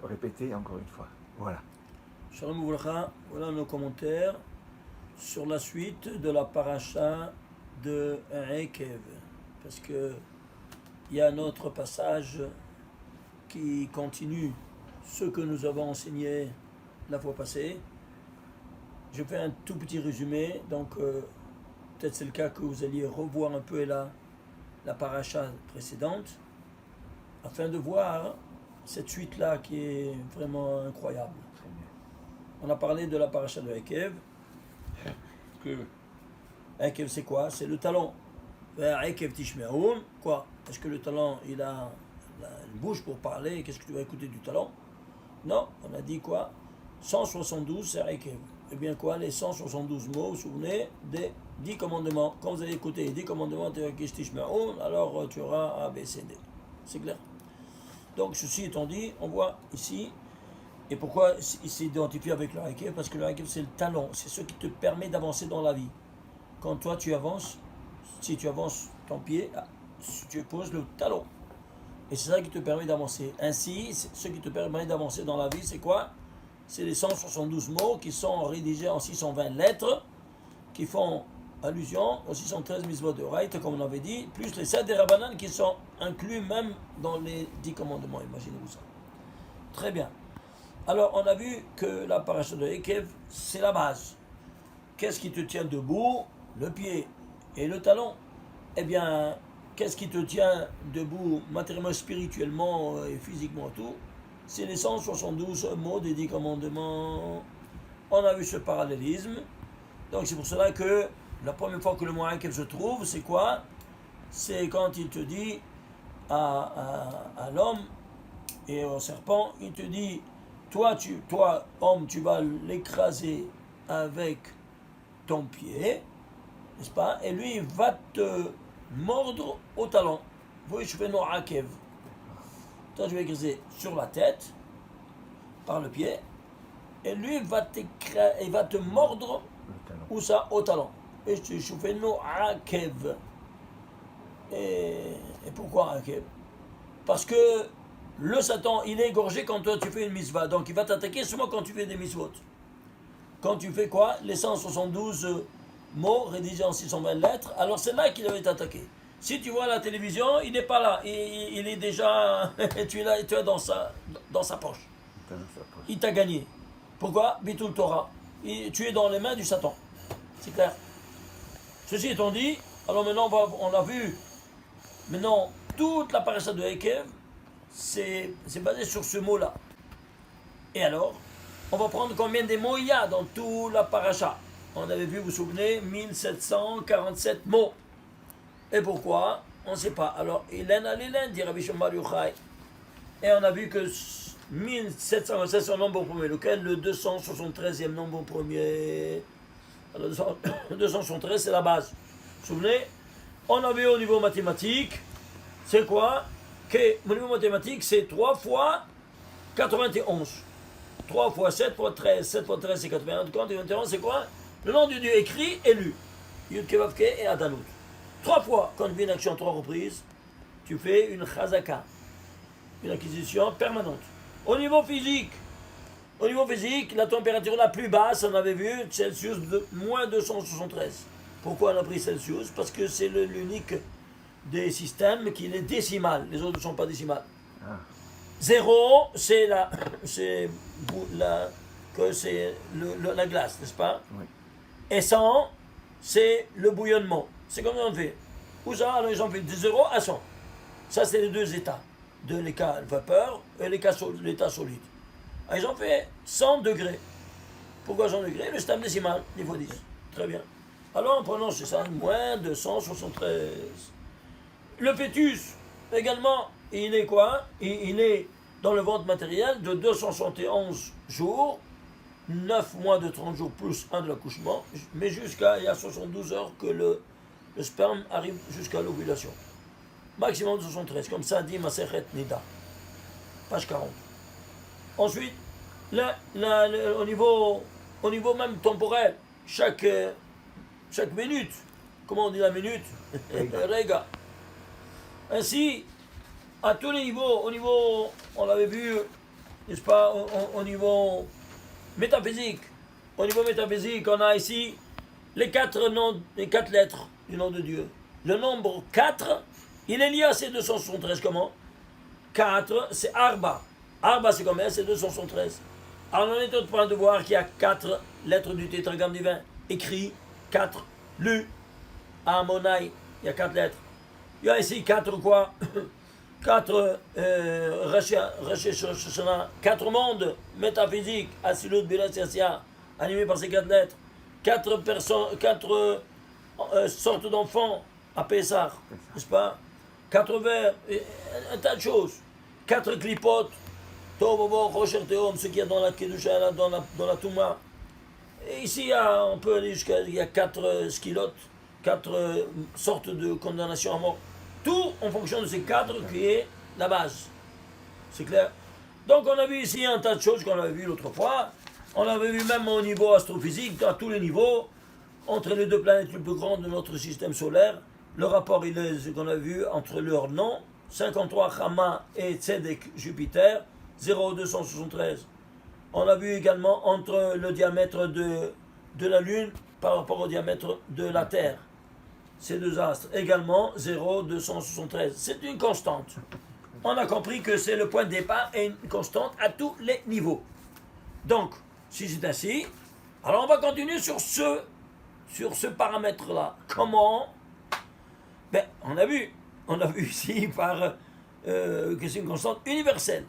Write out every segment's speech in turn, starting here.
Répétez encore une fois. Voilà. Shalom Ouvracha, voilà nos commentaires sur la suite de la paracha de Ekev. Parce que il y a un autre passage qui continue ce que nous avons enseigné la fois passée. Je fais un tout petit résumé, donc peut-être c'est le cas que vous alliez revoir un peu la paracha précédente, afin de voir cette suite-là qui est vraiment incroyable. On a parlé de la paracha de Ekev. Ekev, c'est quoi? C'est le talon. Ekev tishme'un, quoi? Est-ce que le talon, il a une bouche pour parler? Qu'est-ce que tu vas écouter du talon? Non, on a dit quoi? 172, c'est Ekev. Eh bien quoi? Les 172 mots, vous vous souvenez des 10 commandements. Quand vous allez écouter les 10 commandements de Ekev tishme'un, alors tu auras A, B, C, D. C'est clair? Donc ceci étant dit, on voit ici. Et pourquoi il s'est identifié avec le Ekev? Parce que le Ekev, c'est le talon, c'est ce qui te permet d'avancer dans la vie. Quand toi tu avances, si tu avances ton pied, tu poses le talon. Et c'est ça qui te permet d'avancer. Ainsi, ce qui te permet d'avancer dans la vie, c'est quoi? C'est les 172 mots qui sont rédigés en 620 lettres, qui font allusion aux 613 mitzvot de Oraït, comme on avait dit, plus les 7 des Rabbanan qui sont inclus même dans les 10 commandements. Imaginez-vous ça. Très bien. Alors, on a vu que la paracha de Ekev, c'est la base. Qu'est-ce qui te tient debout? Le pied et le talon. Eh bien, qu'est-ce qui te tient debout matériellement, spirituellement et physiquement tout? C'est les 172 mots des 10 commandements. On a vu ce parallélisme. Donc, c'est pour cela que la première fois que le mot Ekev se trouve, c'est quoi? C'est quand il te dit à l'homme et au serpent, il te dit: toi, homme, tu vas l'écraser avec ton pied, n'est-ce pas? Et lui, il va te mordre au talon. Vous voyez, je fais non Akev. Toi, je vais écraser sur la tête, par le pied, et lui, il va te mordre, où ça? Au talon. Et je fais non Akev. Et pourquoi Akev? Parce que le Satan, il est égorgé quand toi tu fais une mitzvah. Donc il va t'attaquer seulement quand tu fais des mitzvot. Quand tu fais quoi? Les 172 mots rédigés en 620 lettres, alors c'est là qu'il va t'attaquer. Si tu vois la télévision, il n'est pas là. Il est déjà... tu es dans sa poche. Il t'a gagné. Pourquoi? Bitul Torah. Tu es dans les mains du Satan. C'est clair. Ceci étant dit, alors maintenant on a vu maintenant toute la paracha de Ekev. C'est basé sur ce mot-là. Et alors, on va prendre combien de mots il y a dans toute la paracha. On avait vu, vous vous souvenez, 1747 mots. Et pourquoi? On ne sait pas. Alors, Hélène à l'Hélène, dit Rabbi Shimon Bar Yochai. Et on a vu que 1747 c'est le nombre premier, lequel le 273e nombre premier. Alors, 273, c'est la base. Vous vous souvenez? On a vu au niveau mathématique, c'est quoi? Au niveau mathématique, c'est 3 fois 91. 3 fois 7 fois 13. 7 fois 13, c'est 81. 91, c'est quoi? Le nom du Dieu écrit et lu. Yud Kevavke et Adanout. 3 fois, quand tu fais une action 3 reprises, tu fais une chazaka. Une acquisition permanente. Au niveau physique, la température la plus basse, on avait vu, Celsius de moins 273. Pourquoi on a pris Celsius? Parce que c'est l'unique des systèmes qui est décimal, les autres ne sont pas décimales. 0, c'est la glace, n'est-ce pas? Oui. Et 100, c'est le bouillonnement. C'est comme on fait. Où ça? Alors ils ont fait de 0 à 100. Ça, c'est les deux états. De l'état vapeur et l'état solide. Alors, ils ont fait 100 degrés. Pourquoi 100 degrés? Le système décimal, niveau 10. Très bien. Alors, en prenant ça, moins 273. Le fœtus, également, il est quoi? Il est dans le ventre matériel de 271 jours, 9 mois de 30 jours plus 1 de l'accouchement, mais il y a 72 heures que le sperme arrive jusqu'à l'ovulation. Maximum de 73, comme ça dit Masechet Nida, page 40. Ensuite, au niveau même temporel, chaque minute, comment on dit la minute? Rega. Ainsi, à tous les niveaux, on l'avait vu n'est-ce pas, au niveau métaphysique. Au niveau métaphysique, on a ici les quatre lettres du nom de Dieu. Le nombre 4, il est lié à ces 273. Comment? 4, c'est Arba. Arba, c'est combien? C'est 273. Alors, on est en train de voir qu'il y a 4 lettres du tétragramme divin. Écrit, 4, lu, Amonai, il y a 4 lettres. Il y a ici 4 quoi? 4 4 mondes métaphysiques, Asilut, Bila, Siasia, animés par ces 4 lettres. 4 personnes, 4 sortes d'enfants à Pessah, n'est-ce pas? 4 vers, un tas de choses. 4 clipotes, Tobobo, Rocher Théom, ce qu'il y a dans la Kedusha, dans la Touma. Et ici, on peut aller jusqu'à 4 skilotes, 4 sortes de condamnation à mort. Tout en fonction de ces 4 qui est la base. C'est clair? Donc on a vu ici un tas de choses qu'on avait vu l'autre fois. On avait vu même au niveau astrophysique, à tous les niveaux, entre les 2 planètes les plus grandes de notre système solaire. Le rapport, il est ce qu'on a vu entre leurs noms, 53 Chama et Tzedek Jupiter, 0,273. On a vu également entre le diamètre de la Lune par rapport au diamètre de la Terre. Ces 2 astres, également 0,273. C'est une constante. On a compris que c'est le point de départ et une constante à tous les niveaux. Donc, si c'est ainsi, alors on va continuer sur ce paramètre-là. Comment? Ben, on a vu ici que c'est une constante universelle.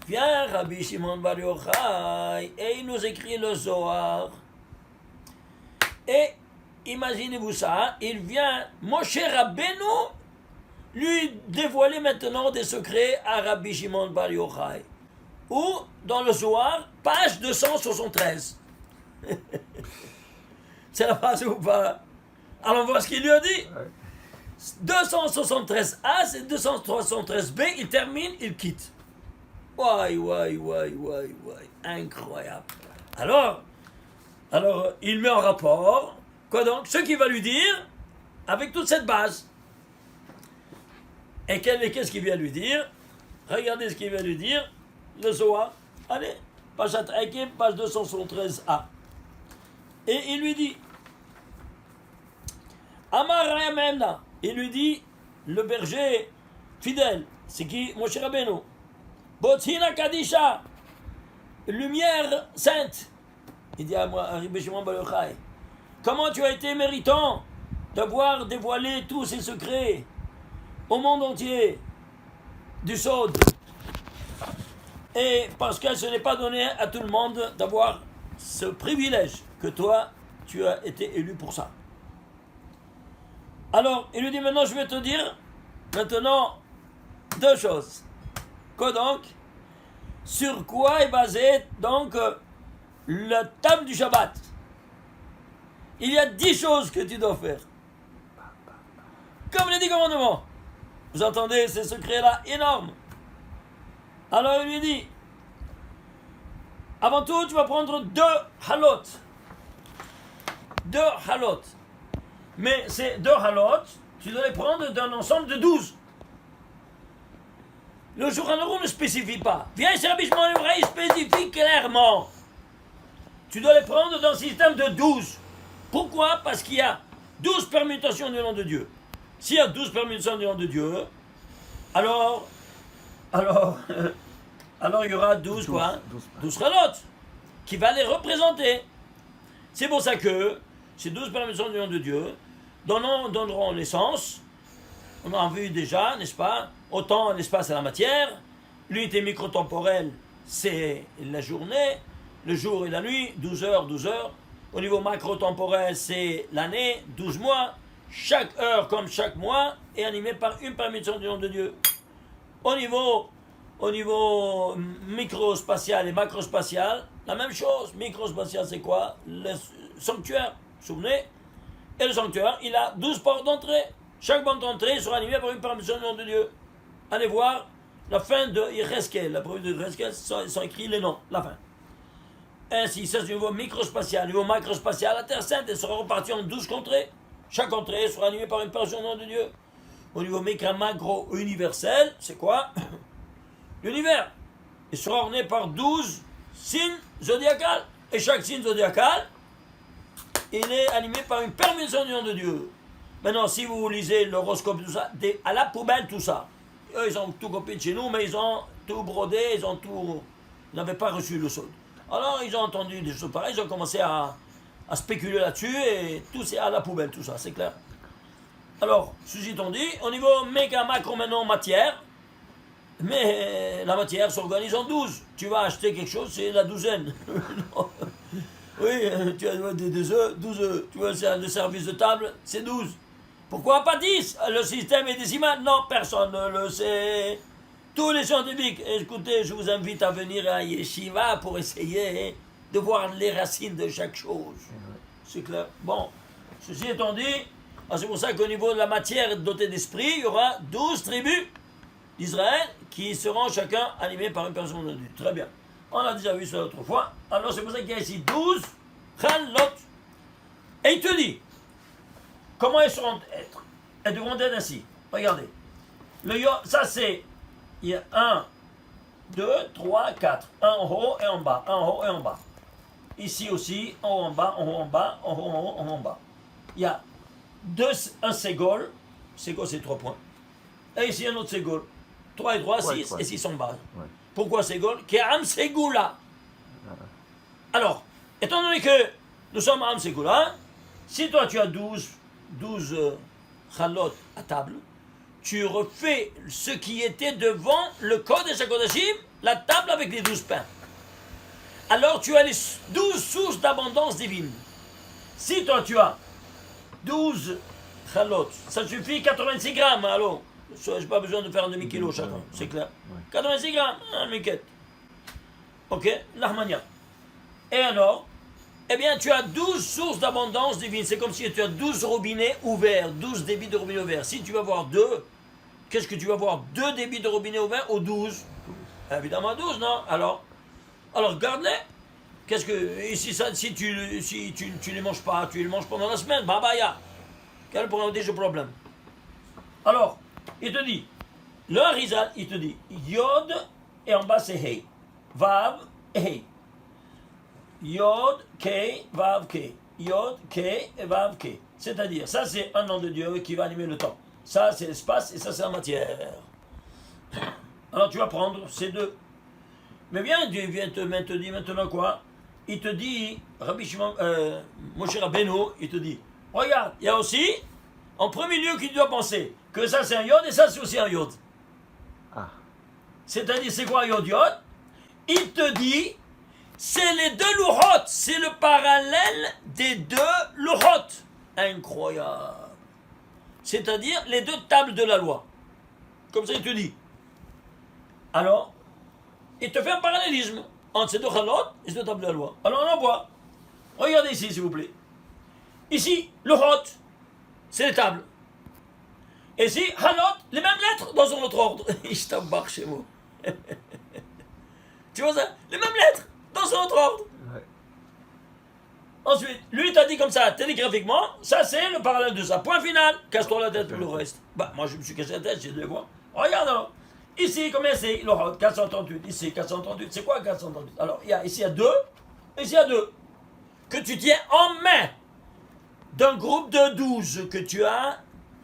Viens Rabbi Shimon Bar Yochai et il nous écrit le Zohar. Et imaginez-vous ça, il vient Moshe Rabbeinu lui dévoiler maintenant des secrets à Rabbi Shimon Bar Yochai. Ou dans le Zohar, page 273. C'est la phrase ou pas? Alors on voit ce qu'il lui a dit. 273A, c'est 273B, il termine, il quitte. Ouais, incroyable. Alors, il met en rapport, quoi donc? Ce qu'il va lui dire avec toute cette base. Et qu'est-ce qu'il vient lui dire? Regardez ce qu'il vient lui dire, le Zohar. Allez, page 273A. Et il lui dit, Amar Rayamemna, il lui dit, le berger fidèle, c'est qui? Moshe Rabbeinu. Botzina Kadisha, lumière sainte. Il dit à moi, Rabbi Shimon Bar Yochai, comment tu as été méritant d'avoir dévoilé tous ces secrets au monde entier du Sod. Et parce que ce n'est pas donné à tout le monde d'avoir ce privilège que toi, tu as été élu pour ça. Alors, il lui dit maintenant, je vais te dire maintenant 2 choses. Quoi donc? Sur quoi est basé donc le thème du Shabbat? Il y a 10 choses que tu dois faire. Comme les 10 commandements. Vous entendez ces secrets-là énormes. Alors il lui dit, avant tout, tu vas prendre 2 halot. 2 halot. Mais ces 2 halot, tu dois les prendre d'un ensemble de 12. Le Shulchan Aruch ne spécifie pas. Viens chez Rabbi Shimon Bar Yochai, il spécifie clairement. Tu dois les prendre dans un système de 12. Pourquoi? Parce qu'il y a 12 permutations du nom de Dieu. S'il y a 12 permutations du nom de Dieu, alors il y aura 12 quoi? 12 halot qui va les représenter. C'est pour ça que ces 12 permutations du nom de Dieu donneront naissance. On a vu déjà, n'est-ce pas? Autant l'espace et la matière, l'unité microtemporelle, c'est la journée, le jour et la nuit, 12 heures, 12 heures. Au niveau macrotemporel, c'est l'année, 12 mois. Chaque heure, comme chaque mois, est animée par une permutation du nom de Dieu. Au niveau microspatial et macrospatial, la même chose. Microspatial, c'est quoi? Le sanctuaire, vous vous souvenez? Et le sanctuaire, il a 12 portes d'entrée. Chaque porte d'entrée sera animée par une permutation du nom de Dieu. Allez voir la fin de Yecheskel. La preuve de Yecheskel, sont écrits les noms, la fin. Ainsi, ça c'est au niveau microspatial. Au niveau macrospatial, la Terre Sainte, elle sera repartie en 12 contrées. Chaque contrée sera animée par une permutation du nom de Dieu. Au niveau macro-universel, c'est quoi? L'univers. il sera orné par 12 signes zodiacales. Et chaque signe zodiacal, il est animé par une permission du nom de Dieu. Maintenant, si vous lisez l'horoscope, tout ça, à la poubelle, tout ça. Eux, ils ont tout copié de chez nous, mais ils ont tout brodé, ils n'avaient pas reçu le solde. Alors, ils ont entendu des choses pareilles, ils ont commencé à spéculer là-dessus, et tout c'est à la poubelle, tout ça, c'est clair. Alors, ceci étant dit, au niveau méga macro maintenant matière, mais la matière s'organise en 12. Tu vas acheter quelque chose, c'est la douzaine. Oui, tu as des œufs, 12 œufs. Tu vois, c'est le service de table, c'est 12. Pourquoi pas 10? Le système est décimal? Non, personne ne le sait. Tous les scientifiques, écoutez, je vous invite à venir à Yeshiva pour essayer de voir les racines de chaque chose. C'est clair. Bon, ceci étant dit, c'est pour ça qu'au niveau de la matière dotée d'esprit, il y aura 12 tribus d'Israël qui seront chacun animés par une personne de Dieu. Très bien. On a déjà vu ça l'autre fois. Alors c'est pour ça qu'il y a ici 12 chalot. Et il te dit, comment elles seront être? Elles devront être ainsi. Regardez. Ça c'est, il y a 1, 2, 3, 4. Un en haut et en bas. Un en haut et en bas. Ici aussi, en haut en bas, en haut en bas, en haut en haut, en haut en bas. Il y a un ségol. Ségol c'est 3 points. Et ici un autre ségol. 3 et 3, 6 et 6 en bas. Ouais. Pourquoi ségol? Qu'Am Ségoula. Alors, étant donné que nous sommes à Am Ségoula, si toi tu as 12 chalot à table, tu refais ce qui était devant le Kodesh HaKodashim, la table avec les 12 pains. Alors tu as les 12 sources d'abondance divine. Si toi tu as 12 chalot, ça suffit 86 grammes, alors. Je n'ai pas besoin de faire un demi-kilo chacun, c'est clair. 86 grammes, un miquette. Ok, l'Armania. Et alors, eh bien, tu as 12 sources d'abondance divine. C'est comme si tu as 12 robinets ouverts, 12 débits de robinets ouverts. Si tu vas voir 2, qu'est-ce que tu vas voir? 2 débits de robinets ouverts ou 12? Évidemment 12, non? Alors garde-les. Qu'est-ce que, ici, ça, si tu les manges pas, tu les manges pendant la semaine, babaya. Quel problème? Alors, il te dit, le Harizal, il te dit, Yod, et en bas c'est Hey. Vav et Hey. Yod, Kei, Vav, Kei. Yod, Kei et Vav, Kei. C'est-à-dire, ça c'est un nom de Dieu qui va animer le temps. Ça c'est l'espace et ça c'est la matière. Alors tu vas prendre ces deux. Mais bien, Dieu vient te dire maintenant quoi? Il te dit, Rabbi Shimon, Moshe Rabbeinu, il te dit, regarde, il y a aussi, en premier lieu, qu'il doit penser que ça c'est un yod et ça c'est aussi un yod. Ah. C'est-à-dire, c'est quoi un yod? Il te dit, c'est les deux louchot, c'est le parallèle des deux louchot. Incroyable. C'est-à-dire les deux tables de la loi. Comme ça, il te dit. Alors, il te fait un parallélisme entre ces deux chalot et ces deux tables de la loi. Alors, on en voit. Regardez ici, s'il vous plaît. Ici, louchot, c'est les tables. Et ici, halot, les mêmes lettres dans un autre ordre. Je t'embarque chez moi. Tu vois ça? Les mêmes lettres dans un autre ordre. Ouais. Ensuite, lui t'a dit comme ça, télégraphiquement, ça c'est le parallèle de ça. Point final. Casse-toi la tête pour le reste. Bah, moi je me suis cassé la tête, j'ai de les voir. Regarde alors. Ici, combien c'est? 438. Ici, 438. C'est quoi 438? Alors, ici il y a 2. Ici il y a 2. Que tu tiens en main d'un groupe de 12 que tu as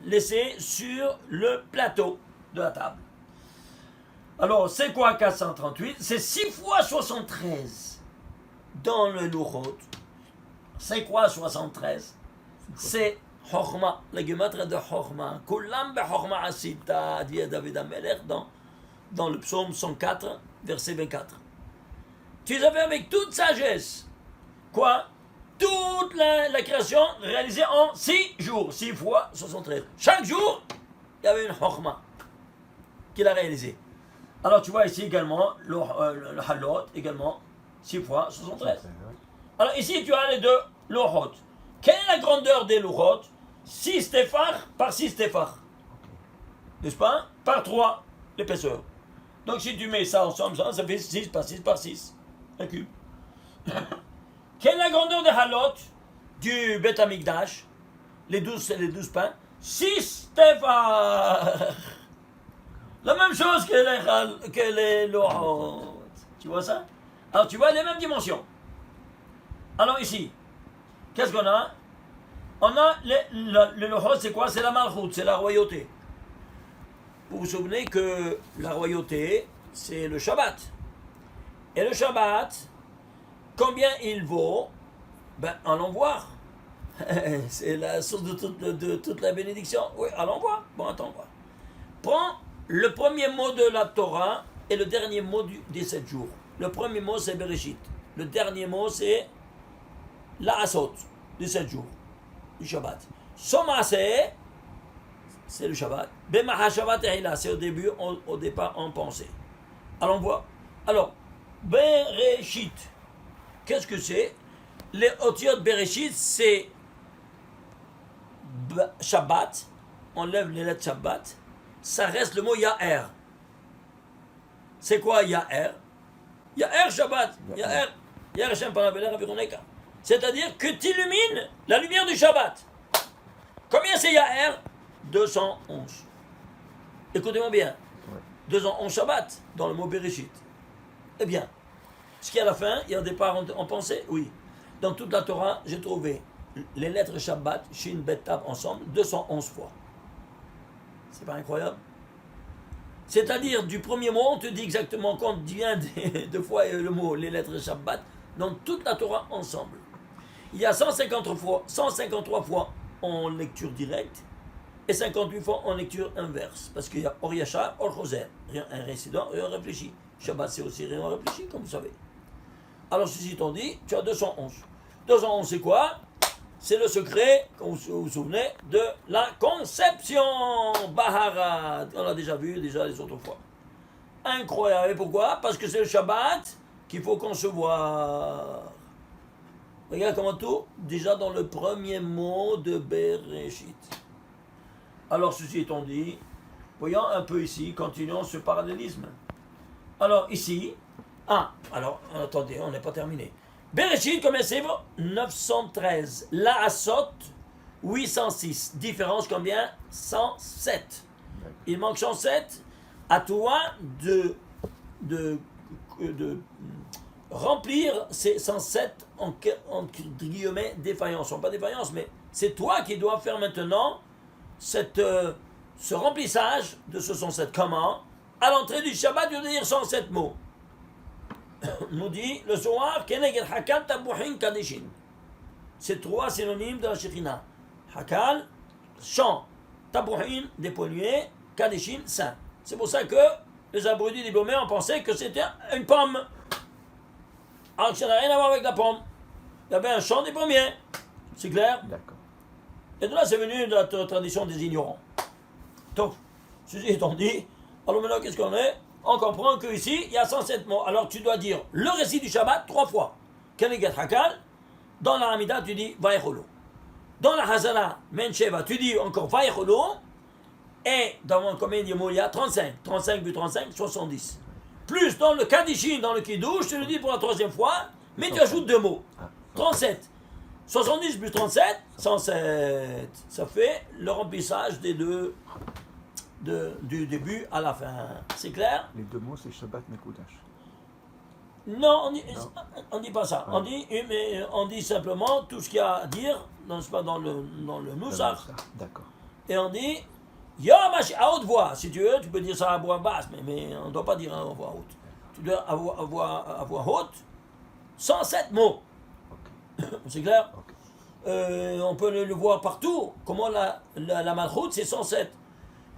laissé sur le plateau de la table. Alors, c'est quoi 438? C'est 6 fois 73 dans le Louchot. C'est quoi 73? C'est Chochma, la gematria de Chochma. Kulam be Chochma asita, dit David Amelech dans le psaume 104, verset 24. Tu les avais avec toute sagesse. Quoi? Toute la création réalisée en 6 jours. 6 fois 73. Chaque jour, il y avait une Chochma qu'il a réalisée. Alors tu vois ici également le halot, également 6 fois 73. Alors ici tu as les deux louchot. Quelle est la grandeur des louchot? 6 téphars par 6 téphars. N'est-ce pas? Par 3 l'épaisseur. Donc si tu mets ça ensemble, ça fait 6 par 6 par 6. Un cube. Quelle est la grandeur des halot du Beth Amikdash? Les 12 pains. 6 téphars. La même chose que les louchot. Tu vois ça? Alors tu vois les mêmes dimensions. Alors ici, qu'est-ce qu'on a? On a le Lohot, c'est quoi? C'est la Malchut, c'est la royauté. Vous vous souvenez que la royauté, c'est le Shabbat. Et le Shabbat, combien il vaut? Ben, allons voir. C'est la source de toute la bénédiction. Oui, allons voir. Bon, attends, voir. Prends le premier mot de la Torah et le dernier mot des 7 jours. Le premier mot, c'est Bereshit. Le dernier mot, c'est la Asot, des 7 jours, du Shabbat. Somasé, c'est le Shabbat. Bemaha Shabbat et là, c'est au départ en pensée. Allons voir. Alors, Bereshit, qu'est-ce que c'est? Les Otiot Bereshit, c'est Shabbat. On lève les lettres Shabbat. Ça reste le mot Ya'er. C'est quoi Ya'er? Ya'er Shabbat. Ya'er. Ya'er Hashem Panabelech Avironeka. C'est-à-dire que tu illumines la lumière du Shabbat. Combien c'est Ya'er? 211. Écoutez-moi bien. 211 Shabbat dans le mot Bereshit. Eh bien, ce qui est à la fin, il y a un départ en pensée? Oui. Dans toute la Torah, j'ai trouvé les lettres Shabbat, Shin, Bet, Tav, ensemble, 211 fois. C'est pas incroyable? C'est-à-dire, du premier mot, on te dit exactement combien de fois le mot, les lettres Shabbat, dans toute la Torah ensemble. Il y a 153 fois en lecture directe et 58 fois en lecture inverse. Parce qu'il y a Or Yachar, Or Choser. Rien un résident, rien réfléchi. Shabbat, c'est aussi rien réfléchi, comme vous savez. Alors, ceci étant dit, tu as 211. 211, c'est quoi? C'est le secret, comme vous vous souvenez, de la conception. Baharat. On l'a déjà vu, les autres fois. Incroyable. Et pourquoi? Parce que c'est le Shabbat qu'il faut concevoir. Regarde comment tout, déjà dans le premier mot de Bereshit. Alors, ceci étant dit, voyons un peu ici, continuons ce parallélisme. Alors, ici, alors, attendez, on n'est pas terminé. Bereshit, combien c'est? 913. La Asot, 806. Différence combien? 107. Il manque 107. À toi de remplir ces 107 en guillemets défaillances. Ce ne sont pas défaillances, mais c'est toi qui dois faire maintenant ce remplissage de ce 107. Comment? À l'entrée du Shabbat, tu dois dire 107 mots. Nous dit le soir, Keneged Hakal Tabuhin Kadeshin. C'est 3 synonymes de la Shekhinah. Hakal, chant, Tabuhin, dépollué, Kadeshin, saint. C'est pour ça que les abrutis diplômés ont pensé que c'était une pomme. Alors que ça n'a rien à voir avec la pomme. Il y avait un chant des pommiers. C'est clair? D'accord. Et de là, c'est venu de la tradition des ignorants. Donc, ceci étant dit, alors maintenant, qu'est-ce qu'on est? On comprend qu'ici, il y a 107 mots. Alors, tu dois dire le récit du Shabbat 3 fois. Keneged Hakal. Dans la Hamida, tu dis Vaïcholo. Dans la Hazara, Mensheva, tu dis encore Vaïcholo. Et dans combien de mots il y a? 35. 35 plus 35, 70. Plus dans le Kadishin, dans le Kiddush, tu le dis pour la 3e fois, mais tu ajoutes 2 mots. 37. 70 plus 37, 107. Ça fait le remplissage des deux, du début à la fin. C'est clair? Les 2 mots, c'est Shabbat Mekudash. Non, on dit pas ça. Ouais. On dit simplement tout ce qu'il y a à dire dans le Nusach. D'accord. Et on dit Yom à haute voix. Si tu veux, tu peux dire ça à voix basse, mais on ne doit pas dire à voix haute. Tu dois à voix haute 107 mots. Okay. C'est clair? Okay. On peut le voir partout. Comment la Malchut, c'est 107.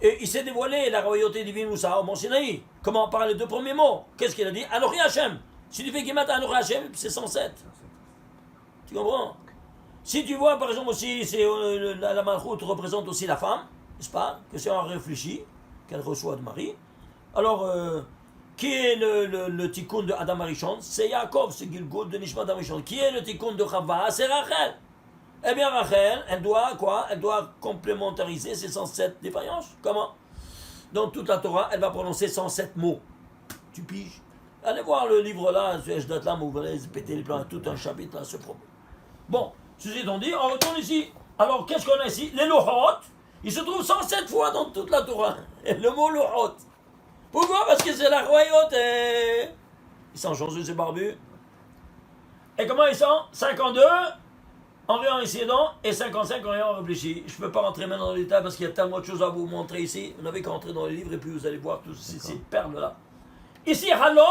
Et il s'est dévoilé la royauté divine Moussa au Mont Sinaï. Comment on parle les 2 premiers mots? Qu'est-ce qu'il a dit? Anochi Hashem. Si tu fais Kemat Anochi Hashem, c'est 107. Tu comprends? Okay. Si tu vois, par exemple, aussi, la Malchut représente aussi la femme, n'est-ce pas? Que c'est un réfléchi qu'elle reçoit de Marie. Alors, qui est le tikkun de Adam Arishon? C'est Yaakov, c'est Gilgul de Nishma Adam Arishon. Qui est le tikkun de Chava? C'est Rachel. Eh bien, Rachel, elle doit quoi? Elle doit complémentariser ses 107 défaillances. Comment? Dans toute la Torah, elle va prononcer 107 mots. Tu piges? Allez voir le livre là, où vous allez péter les plans, tout un chapitre à ce propos. Bon, ceci étant dit, on retourne ici. Alors, qu'est-ce qu'on a ici? Les Lohot, ils se trouvent 107 fois dans toute la Torah. Et le mot Lohot. Pourquoi? Parce que c'est la royauté. Ils sont chanceux, ces barbus. Et comment ils sont? 52 en rien ici, non? Et 55 en rien réfléchi. Je ne peux pas rentrer maintenant dans les détails parce qu'il y a tellement de choses à vous montrer ici. Vous n'avez qu'à rentrer dans les livres et puis vous allez voir toutes ces perles-là. Ici, halot,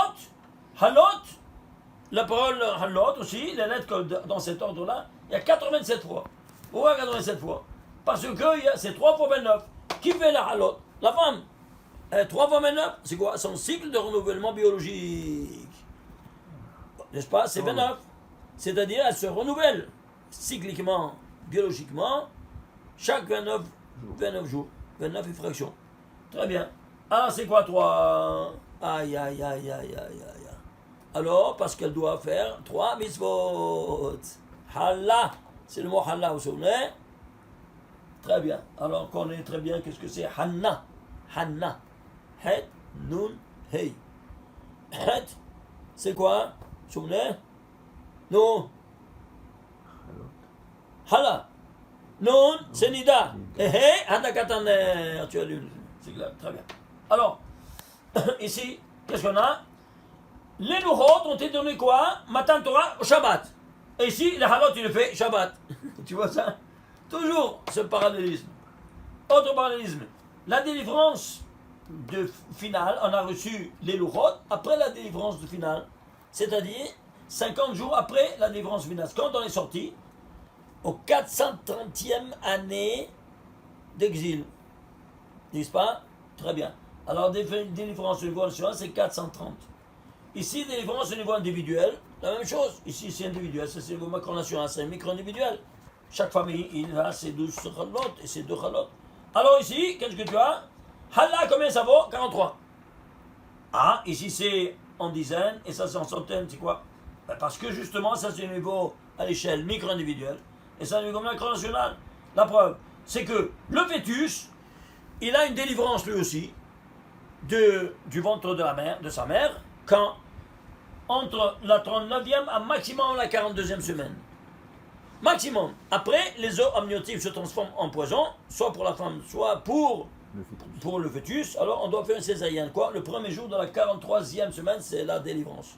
la parole halot aussi, les lettres dans cet ordre-là, il y a 87 fois. Pourquoi 87 fois? Parce que c'est 3 fois 29. Qui fait la halot? La femme. 3 fois 29, c'est quoi? Son cycle de renouvellement biologique. N'est-ce pas? C'est 29. C'est-à-dire, elle se renouvelle cycliquement, biologiquement, chaque 29 jours. 29 fractions. Très bien. Alors, c'est quoi 3? Aïe, aïe, aïe, aïe, aïe, aïe. Alors, parce qu'elle doit faire 3 mitzvot. Halla, c'est le mot halla, vous vous souvenez? Très bien. Alors, on connaît très bien qu'est-ce que c'est Hanna. Hanna. Het, nun, hei. Het, c'est quoi? Vous vous souvenez? Non. Hala. Non, c'est Nida. Et hei, Handa Kataner. Tu as lu. C'est clair. Très bien. Alors, ici, qu'est-ce qu'on a? Les louchot ont été donnés quoi? Matan Torah au Shabbat. Et ici, le halot, il le fait Shabbat. Tu vois ça? Toujours ce parallélisme. Autre parallélisme. La délivrance de finale, on a reçu les louchot après la délivrance de finale. C'est-à-dire 50 jours après la délivrance finale. Quand on est sorti, au 430e année d'exil. N'est-ce pas? Très bien. Alors, délivrance au niveau national, c'est 430. Ici, délivrance au niveau individuel, la même chose. Ici, c'est individuel, ça c'est le macro-national, c'est un micro-individuel. Chaque famille, il a ses 12 chalot et ses 2 chalot. Alors ici, qu'est-ce que tu as? Halla, combien ça vaut? 43. Ah, ici c'est en dizaines et ça c'est en centaines, c'est quoi? Ben parce que justement, ça c'est au niveau à l'échelle micro-individuelle et ça au niveau macro-national. La preuve, c'est que le fœtus, il a une délivrance lui aussi du ventre de la mère, de sa mère, quand entre la 39e à maximum la 42e semaine. Maximum. Après, les œufs amniotiques se transforment en poison, soit pour la femme, soit pour le fœtus. Alors, on doit faire une césarienne. Quoi? Le premier jour de la 43e semaine, c'est la délivrance.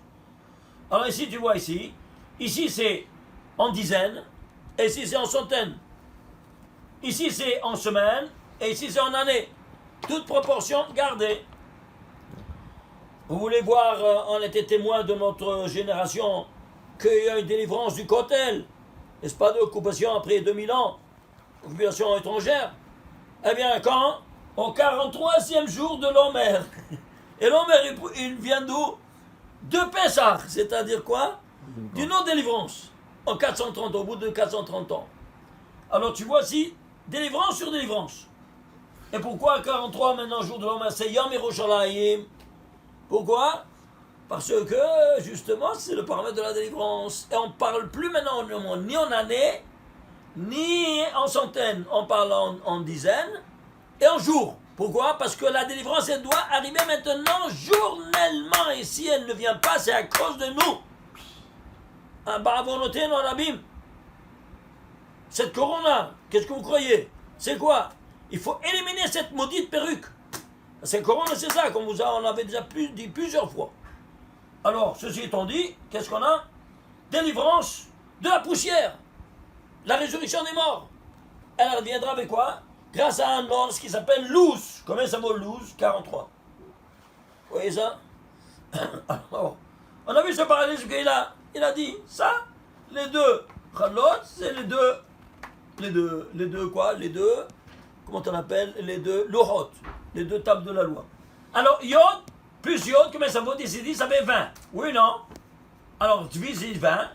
Alors ici, tu vois ici. Ici, c'est en dizaines. Et ici, c'est en centaines. Ici, c'est en semaines. Et ici, c'est en années. Toute proportion gardée. Vous voulez voir, on était témoin de notre génération, qu'il y a une délivrance du Kotel, n'est-ce pas, de l'occupation après 2000 ans, occupation étrangère. Eh bien, quand? Au 43e jour de l'Omer. Et l'Omer, il vient d'où? De Pessah, c'est-à-dire quoi? Du non-délivrance. En 430, au bout de 430 ans. Alors, tu vois ici, délivrance sur délivrance. Et pourquoi 43 maintenant, jour de l'Omer, c'est Yom Yerushalayim? Pourquoi? Parce que, justement, c'est le paramètre de la délivrance. Et on ne parle plus maintenant ni en années, ni en centaines. On parle en dizaines et en jours. Pourquoi? Parce que la délivrance, elle doit arriver maintenant journellement. Et si elle ne vient pas, c'est à cause de nous. Baravonoté, non, Rabim. Cette corona, qu'est-ce que vous croyez? C'est quoi? Il faut éliminer cette maudite perruque. C'est corona, c'est ça, comme on avait déjà dit plusieurs fois. Alors, ceci étant dit, qu'est-ce qu'on a? Délivrance de la poussière. La résurrection des morts. Elle reviendra avec quoi? Grâce à un ordre qui s'appelle Luz. Combien ça vaut Luz? 43. Vous voyez ça? Alors, on a vu ce parallélisme qu'il a. Il a dit, ça, les deux Chalot, c'est les deux quoi? Les deux, comment on appelle? Les deux Lohot. Les deux tables de la loi. Alors, Yod, plus Yod, combien ça vaut? Décider, ça fait 20. Oui, non? Alors, tu divises 20.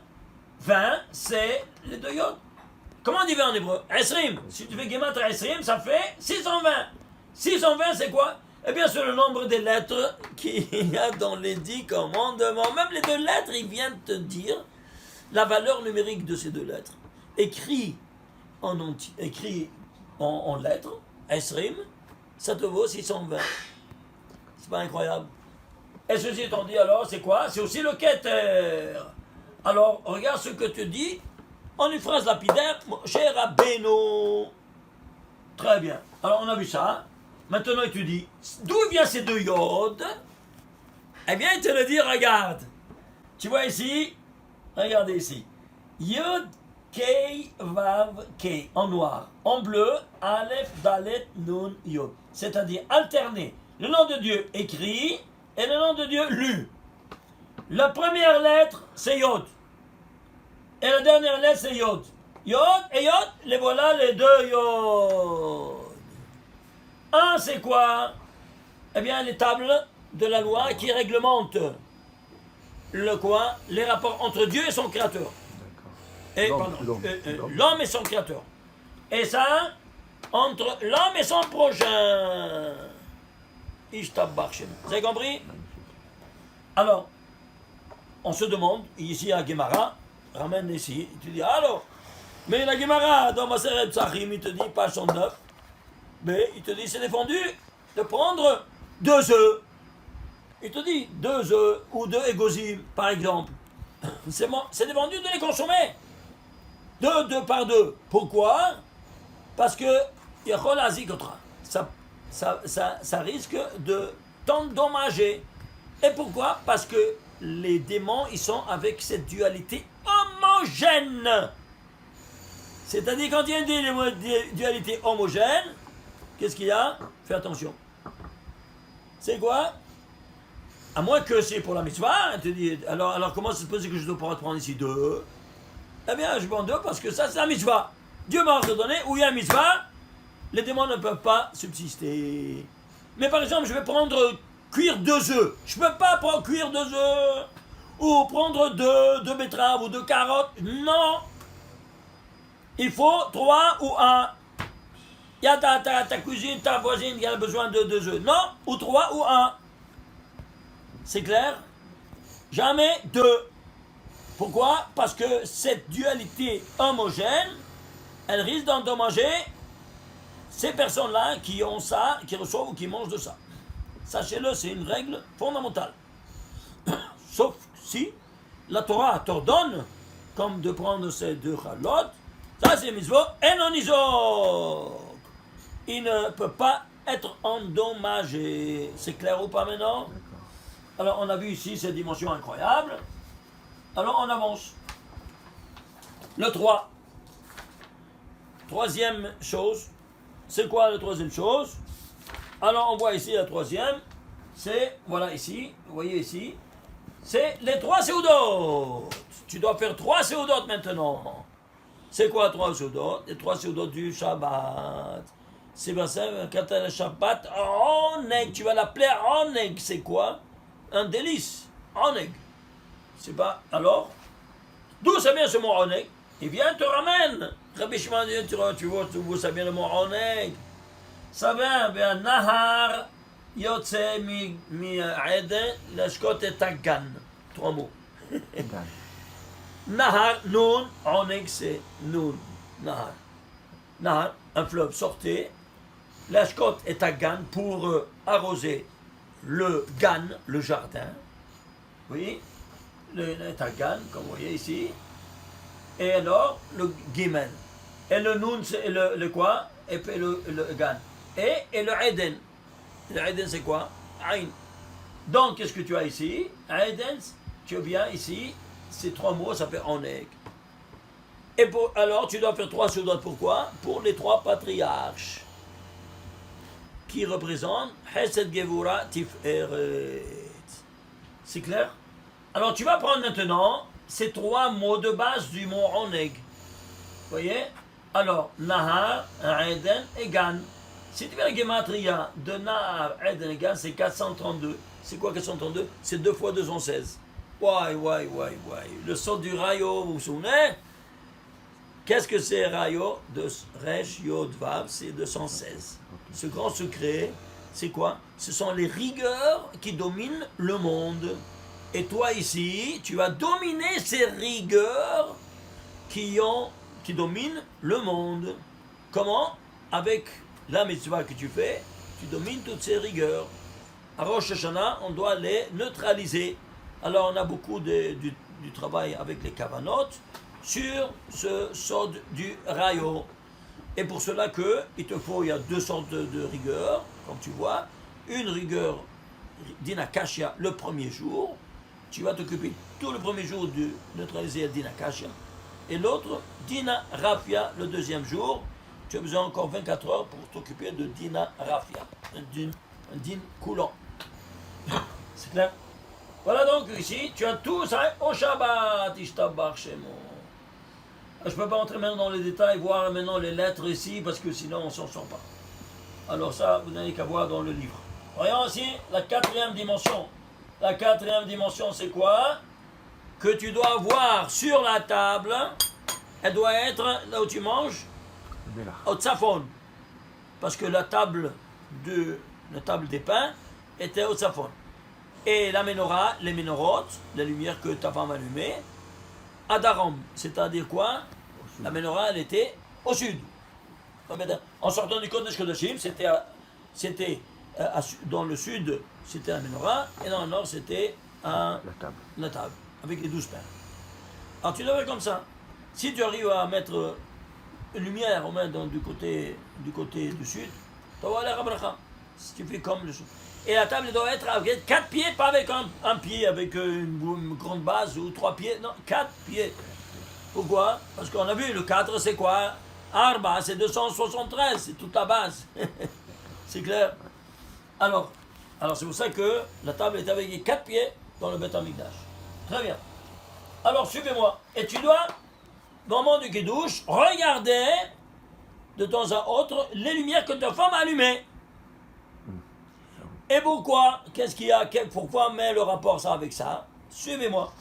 20, c'est les deux Yod. Comment on dit 20 en hébreu? Esrim. Si tu fais Gematria Esrim, ça fait 620. 620, c'est quoi? Eh bien, c'est le nombre des lettres qu'il y a dans les 10 commandements. Même les 2 lettres, ils viennent te dire la valeur numérique de ces 2 lettres. Écrit en lettres, Esrim, ça te vaut 620. C'est pas incroyable? Et ceci étant dit, alors, c'est quoi? C'est aussi le Keter. Alors, regarde ce que te dit en une phrase lapidaire, cher Rabbeinu. Très bien. Alors, on a vu ça. Maintenant, il te dit, d'où viennent ces 2 yods? Eh bien, il te le dit, regarde. Tu vois ici, regardez ici. Yud, Kei, Vav, Kei, en noir. En bleu, Aleph, Dalet, Nun, Yud. C'est-à-dire alterner le nom de Dieu écrit et le nom de Dieu lu. La première lettre, c'est Yod. Et la dernière lettre, c'est Yod. Yod et Yod, les voilà les deux Yod. Un, c'est quoi? Eh bien, les tables de la loi qui réglementent le quoi? Les rapports entre Dieu et son créateur. Et, l'homme et son créateur. Et ça, entre l'homme et son prochain. Ishtabach. Vous avez compris? Alors, on se demande, ici à Gemara, ramène ici, tu dis, alors, mais la Gemara, dans Maseret Psachim, il te dit, page 109, mais il te dit, c'est défendu de prendre 2 œufs. Il te dit, 2 œufs ou 2 égozim, par exemple. C'est défendu de les consommer. 2 par 2. Pourquoi? Parce que ça risque de t'endommager. Et pourquoi? Parce que les démons, ils sont avec cette dualité homogène. C'est-à-dire, quand il y a une dualité homogène, qu'est-ce qu'il y a? Fais attention. C'est quoi? À moins que c'est pour la mitzvah, tu dis, alors comment ça se peut que je dois pouvoir prendre ici 2? Eh bien, je prends 2 parce que ça, c'est la mitzvah. Dieu m'a ordonné, où il y a un mitzvah, les démons ne peuvent pas subsister. Mais par exemple, je vais cuire 2 œufs. Je ne peux pas cuire 2 œufs. Ou prendre 2 betteraves ou 2 carottes. Non. Il faut 3 ou 1. Il y a ta cousine, ta voisine qui a besoin de 2 œufs. Non. Ou 3 ou 1. C'est clair? Jamais 2. Pourquoi? Parce que cette dualité homogène, elle risque d'endommager ces personnes-là qui ont ça, qui reçoivent ou qui mangent de ça. Sachez-le, c'est une règle fondamentale. Sauf si la Torah t'ordonne, comme de prendre ces 2 chalotes, ça c'est mitzvot, et non isok. Il ne peut pas être endommagé. C'est clair ou pas maintenant? Alors on a vu ici cette dimension incroyable. Alors on avance. Le 3. Troisième chose. C'est quoi la troisième chose? Alors on voit ici la troisième. C'est, voilà ici, vous voyez ici. C'est les 3 séoudotes. Tu dois faire 3 séoudotes maintenant. C'est quoi 3 séoudotes? Les 3 séoudotes du Shabbat. C'est bien ça, quand tu as le Shabbat, oneg, tu vas l'appeler oneg. C'est quoi? Un délice. Oneg. C'est pas. Alors, d'où ça vient ce mot oneg? Il vient, te ramène. Rabbi Shimon, tu vois d'où ça vient le mot oneg? Ça vient, bien, Nahar, Yotse, Eden, Lashkot et Tagan. 3 mots. Nahar, Nun, oneg, c'est Nun. Nahar. Nahar, un fleuve sortait. Lashkot et Tagan pour arroser le Gan, le jardin. Oui. Le Tagan, comme vous voyez ici, et alors le Gimel, et le Nun, c'est le quoi, et puis le Gan, et le Eden. Le Eden, c'est quoi? Aïn. Donc, qu'est-ce que tu as ici? Eden, tu as bien ici, ces 3 mots, ça fait oneg. Et alors, tu dois faire 3 soudotes, pourquoi? Pour les 3 patriarches, qui représentent Hesed, Gevura, Tiferet. C'est clair? Alors tu vas prendre maintenant ces 3 mots de base du mot oneg. Vous voyez? Alors, Nahar, Eden et Gan. Si tu veux la gematria de Nahar, Eden et Gan, c'est 432. C'est quoi 432? C'est 2 fois 216. Ouais. Le son du rayo, vous vous souvenez? Qu'est-ce que c'est rayo? De Resh Yod Vav, c'est 216. Ce grand secret, c'est quoi? Ce sont les rigueurs qui dominent le monde. Et toi ici, tu vas dominer ces rigueurs qui dominent le monde. Comment? Avec la mitzvah que tu fais, tu domines toutes ces rigueurs. À Rosh Hashanah, on doit les neutraliser. Alors on a beaucoup du travail avec les kavanot sur ce sod du rayo. Et pour cela il y a 2 sortes de rigueurs, comme tu vois. Une rigueur d'inakashia le premier jour, tu vas t'occuper tout le premier jour de neutraliser Dina Kashia. Et l'autre, Dina Rafia, le deuxième jour. Tu as besoin encore 24 heures pour t'occuper de Dina Rafia. Un din coulant. C'est clair? Voilà donc ici, tu as tout ça au Shabbat, Ishtabach Shemo. Je ne peux pas entrer maintenant dans les détails, voir maintenant les lettres ici, parce que sinon on ne s'en sort pas. Alors ça, vous n'avez qu'à voir dans le livre. Voyons ici la quatrième dimension. La quatrième dimension, c'est quoi? Que tu dois voir sur la table, elle doit être là où tu manges, au tzafon. Parce que la table des pains était au tzafon. Et la menorah, les ménorotes, la lumière que ta femme allumait, à Darom. C'est-à-dire quoi? La menorah, elle était au sud. En sortant du Kodesh Kodashim, c'était dans le sud, c'était la menorah, et dans le nord, c'était la table, avec les 12 pains. Alors tu devrais comme ça. Si tu arrives à mettre une lumière au moins du côté du sud, tu vas aller à Rabracha. Si tu fais comme le sud. Et la table doit être avec 4 pieds, pas avec un pied, avec une grande base ou 3 pieds, non, 4 pieds. Pourquoi? Parce qu'on a vu, le 4 c'est quoi? Arba, c'est 273, c'est toute la base. C'est clair? Alors c'est pour ça que la table est avec 4 pieds dans le Beth Amikdash. Très bien. Alors suivez-moi. Et tu dois, au moment du Kiddush, regarder de temps à autre les lumières que ta femme a allumées. Et pourquoi? Qu'est-ce qu'il y a? Pourquoi met le rapport ça avec ça? Suivez-moi.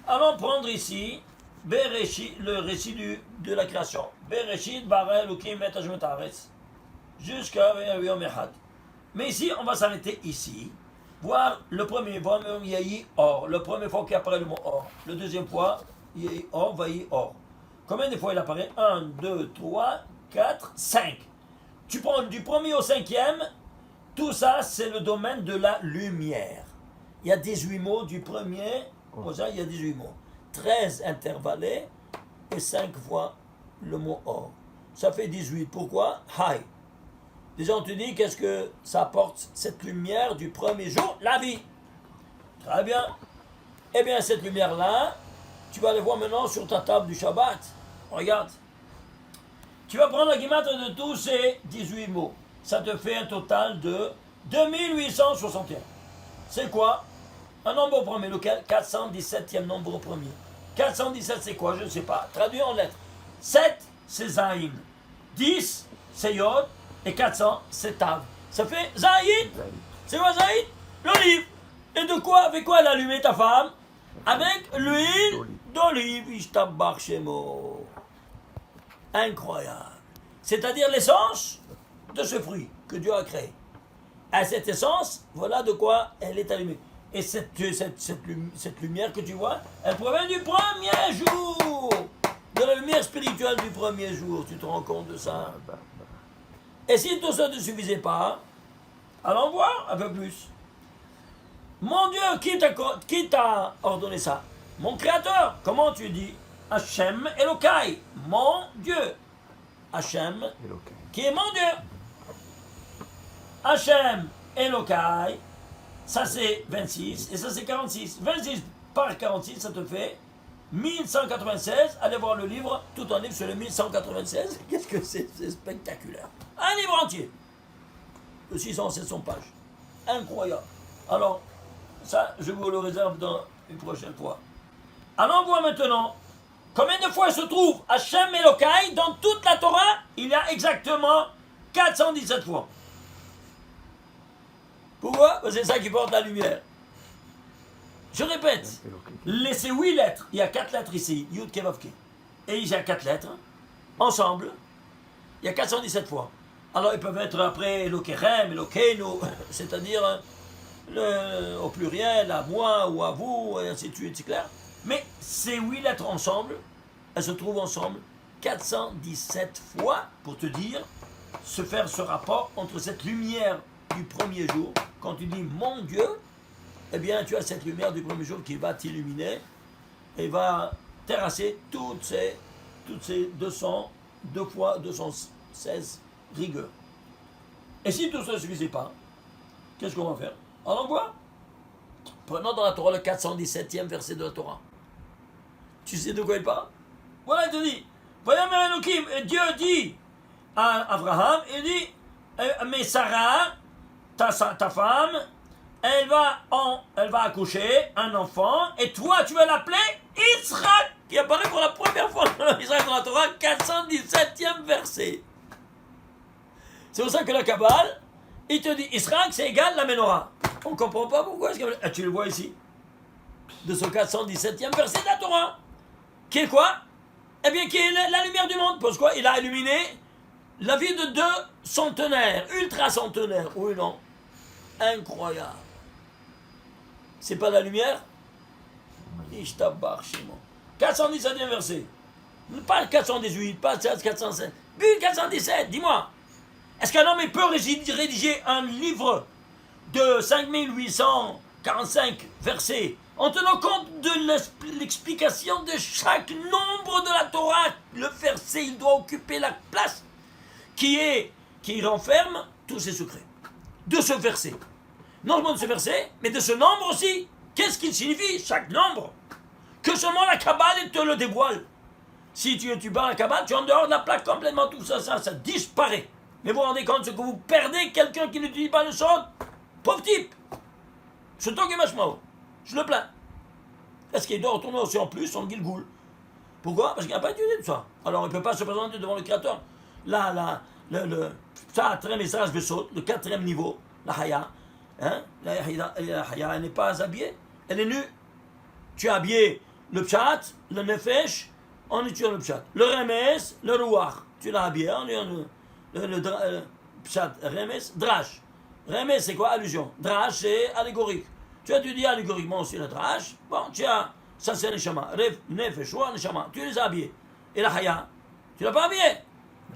Allons prendre ici Bereshit, le récit de la création. Bereshit, bara Elokim et Hashemot haaretz. Jusqu'à Yom Echad. Mais ici, on va s'arrêter ici. Voir le premier fois, Yahi Or. Le premier fois qu'il apparaît le mot Or. Le deuxième fois, Yahi Or, Vahi Or. Combien de fois il apparaît? 1, 2, 3, 4, 5. Tu prends du premier au cinquième. Tout ça, c'est le domaine de la lumière. Il y a 18 mots du premier au ça, il y a 18 mots. 13 intervallés et 5 fois le mot or. Ça fait 18. Pourquoi? Hai. Déjà, on te dit qu'est-ce que ça apporte cette lumière du premier jour? La vie. Très bien. Eh bien, cette lumière-là, tu vas aller voir maintenant sur ta table du Shabbat. Regarde. Tu vas prendre la guimate de tous ces 18 mots. Ça te fait un total de 2861. C'est quoi? Un nombre au premier, lequel? 417e nombre au premier. 417 c'est quoi? Je ne sais pas. Traduit en lettres. 7 c'est Zayin. 10 c'est Yod. Et 400 c'est Tav. Ça fait Zayin. C'est quoi Zayin? L'olive. Et de quoi? Avec quoi elle a allumé ta femme? Avec l'huile d'olive. Ishtabach Shemo. Incroyable. C'est-à-dire l'essence de ce fruit que Dieu a créé. À cette essence, voilà de quoi elle est allumée. Et cette lumière que tu vois, elle provient du premier jour, de la lumière spirituelle du premier jour. Tu te rends compte de ça? Et si tout ça ne suffisait pas, allons voir un peu plus. Mon Dieu, qui t'a ordonné ça? Mon Créateur. Comment tu dis? Hachem Elokai, mon Dieu. Hachem, qui est mon Dieu. Hachem Elokai, ça c'est 26 et ça c'est 46. 26 par 46, ça te fait 1196. Allez voir le livre, tout un livre sur le 1196. Qu'est-ce que c'est? C'est spectaculaire. Un livre entier de 600-700 pages. Incroyable. Alors, ça, je vous le réserve dans une prochaine fois. Allons voir maintenant combien de fois se trouve Hachem Elokai dans toute la Torah. Il y a exactement 417 fois. Pourquoi? C'est ça qui porte la lumière. Je répète, ces 8 lettres, il y a 4 lettres ici, Yud Kevavke. Et il y a 4 lettres, ensemble, il y a 417 fois. Alors ils peuvent être après Elokerem, Elokeinu, c'est-à-dire au pluriel, à moi ou à vous, et ainsi de suite, c'est clair. Mais ces 8 lettres ensemble, elles se trouvent ensemble 417 fois pour te dire, se faire ce rapport entre cette lumière du premier jour, quand tu dis mon Dieu, eh bien tu as cette lumière du premier jour qui va t'illuminer et va terrasser toutes ces 202 fois 216 rigueurs. Et si tout ça ne suffisait pas, qu'est-ce qu'on va faire? On en voit. Prenons dans la Torah le 417e verset de la Torah. Tu sais de quoi il parle? Voilà, il te dit, Vayomer Elokim, et Dieu dit à Abraham, il dit, mais Sarah, ta femme, elle va accoucher un enfant, et toi, tu vas l'appeler Israël, qui apparaît pour la première fois Israël dans la Torah, 417e verset. C'est pour ça que la Kabbale, il te dit, Israël, c'est égal la Ménorah. On ne comprend pas pourquoi. Tu le vois ici, de ce 417e verset de la Torah. Qui est quoi? Eh bien, qui est la lumière du monde. Parce quoi? Il a illuminé la vie de 2 centenaires, ultra centenaires. Oui, non. Incroyable. C'est pas la lumière? Ishtabar Shimon. 417e verset. Pas 418, pas 407. But 417, dis-moi. Est-ce qu'un homme peut rédiger un livre de 5845 versets en tenant compte de l'explication de chaque nombre de la Torah? Le verset, il doit occuper la place qui renferme tous ses secrets. De ce verset. Non seulement de ce verset, mais de ce nombre aussi. Qu'est-ce qu'il signifie, chaque nombre? Que seulement la Kabbale te le dévoile. Si tu parles la Kabbale, tu es en dehors de la plaque complètement, tout ça disparaît. Mais vous vous rendez compte ce que vous perdez quelqu'un qui n'utilise pas le son? Pauvre type. Je le plains. Est-ce qu'il doit retourner aussi en plus son Gilgoul? Pourquoi? Parce qu'il n'a pas étudié tout ça. Alors il ne peut pas se présenter devant le Créateur. Là, le 4e message de saut, le 4e niveau, la Haya. Hein? La Haya, elle n'est pas habillée, elle est nue. Tu as habillé le Pshat, le Nefesh, en étudiant le Pshat. Le Remes, le Ruach. Tu l'as habillé en le Pshat, Remes, Drash. Remes, c'est quoi? Allusion. Drash, c'est allégorique. Tu as étudié allégoriquement aussi le Drash. Bon, ça c'est Neshama. Nefesh, Ruach, Neshama. Tu les as habillés. Et la Haya, tu l'as pas habillé.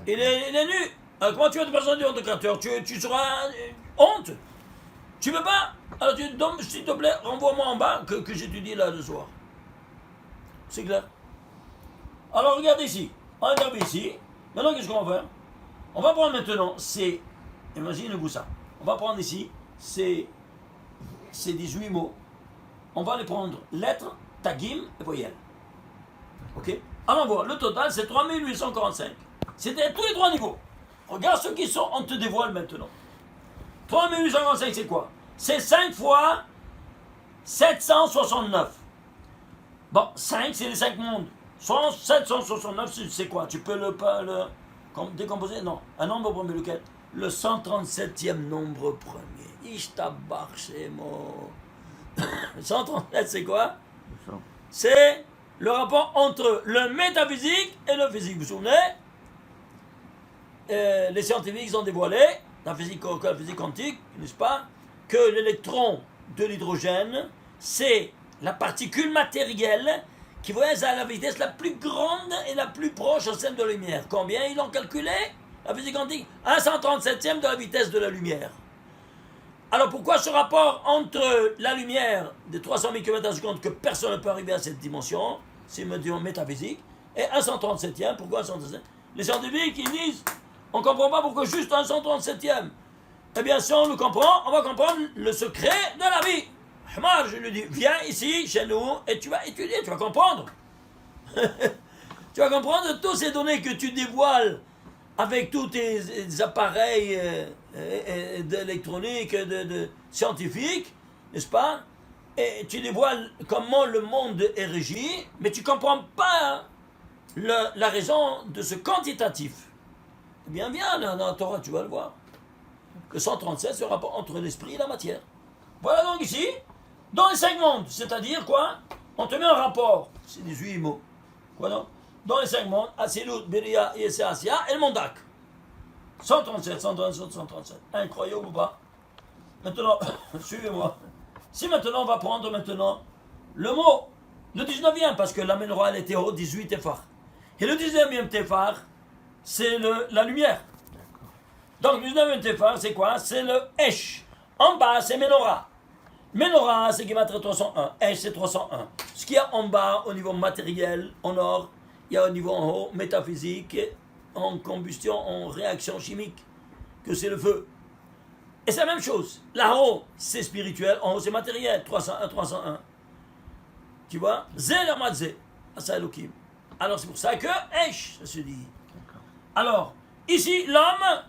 Il est nu. Alors, comment tu vas te présenter devant le Créateur? Tu seras honte. Tu veux pas? Alors donc, s'il te plaît, renvoie-moi en bas que j'étudie là le soir. C'est clair? Alors regarde ici. On regarde ici. Maintenant, qu'est-ce qu'on va faire? On va prendre maintenant imaginez-vous ça. On va prendre ici ces 18 mots. On va les prendre lettres, tagim et voyelles. Ok? Alors on voit, le total c'est 3845. C'était tous les 3 niveaux. Regarde ceux qui sont, on te dévoile maintenant. 3845 c'est quoi? C'est 5 fois 769. Bon, 5 c'est les 5 mondes. 769 c'est quoi? Tu peux le décomposer? Non. Un nombre premier, lequel? Le 137e nombre premier. Ishtabar Shemo. 137 c'est quoi? C'est le rapport entre le métaphysique et le physique. Vous vous souvenez? Les scientifiques ont dévoilé, la physique quantique, n'est-ce pas, que l'électron de l'hydrogène, c'est la particule matérielle qui voyage à la vitesse la plus grande et la plus proche à celle de la lumière. Combien ils l'ont calculé? La physique quantique, 1/137e de la vitesse de la lumière. Alors pourquoi ce rapport entre la lumière de 300 000 km/s que personne ne peut arriver à cette dimension, c'est une dimension métaphysique, et 1/137e, pourquoi 1/137e? Les scientifiques, ils disent, on ne comprend pas pourquoi juste 1/137e. Eh bien, si on le comprend, on va comprendre le secret de la vie. Moi, je lui dis, viens ici, chez nous, et tu vas étudier, tu vas comprendre. Tu vas comprendre toutes ces données que tu dévoiles avec tous tes appareils d'électronique, de scientifiques, n'est-ce pas? Et tu dévoiles comment le monde est régi, mais tu ne comprends pas la raison de ce quantitatif. Eh bien, viens dans la Torah, tu vas le voir. Le 137, c'est le rapport entre l'esprit et la matière. Voilà donc ici, dans les 5 mondes, c'est-à-dire quoi? On te met un rapport, c'est 18 mots. Quoi donc? Dans les 5 mondes, Asilut, Beria, Yesé, Asia et le Mondak. 137, 137, 137. Incroyable ou pas? Maintenant, suivez-moi. Si maintenant on va prendre le mot, le 19e, parce que la Ménorah elle était au 18 Téphar. Et le 19e Téphar, c'est la lumière. Donc le 19e Téphar, c'est quoi? C'est le Esh. En bas, c'est Ménorah. Ménorah, c'est Gematria 301. Esh, c'est 301. Ce qu'il y a en bas, au niveau matériel, en or, il y a au niveau en haut, métaphysique, en combustion, en réaction chimique, que c'est le feu. Et c'est la même chose. Là-haut, c'est spirituel, en haut, c'est matériel. 301, 301. Tu vois? Zé le Mazé. Asa Elohim. Alors, c'est pour ça que Esh, ça se dit. Alors, ici, l'homme,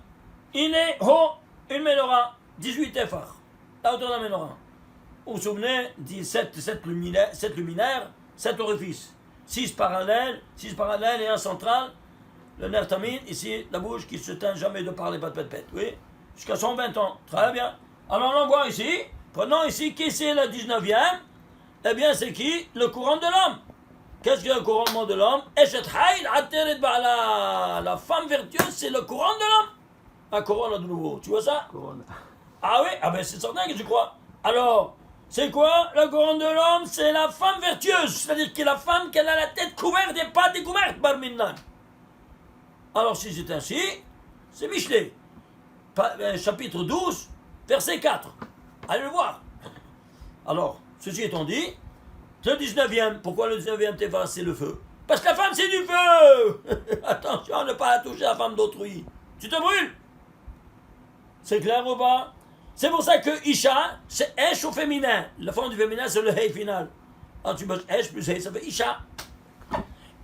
il est haut, une menorah, 18 effards. La hauteur de la menorah. Vous vous souvenez, dit 7 luminaires, 7 orifices. 6 parallèles et un central. Le nerf tamine, ici, la bouche qui se teint jamais de parler, pas de pète. Oui? Jusqu'à 120 ans. Très bien. Alors, on voit ici, prenons ici, qui c'est le 19e? Eh bien, c'est qui? Le courant de l'homme. Qu'est-ce que le couronnement de l'homme? La femme vertueuse, c'est le courant de l'homme. La couronne de nouveau. Tu vois ça? Couronne. Ah oui? Ah ben c'est certain que tu crois. Alors, c'est quoi? Le courant de l'homme, c'est la femme vertueuse. C'est-à-dire que la femme qui a la tête couverte et pas découverte par Minnan. Alors, si c'est ainsi, c'est Michelet. Chapitre 12, verset 4. Allez le voir. Alors, ceci étant dit, le 19e, pourquoi le 19e Teva, c'est le feu? Parce que la femme, c'est du feu. Attention à ne pas toucher la femme d'autrui. Tu te brûles. C'est clair ou pas? C'est pour ça que Isha, c'est Esh au féminin. La forme du féminin, c'est le Hey final. Alors tu bosses Esh plus Hey, ça fait Isha.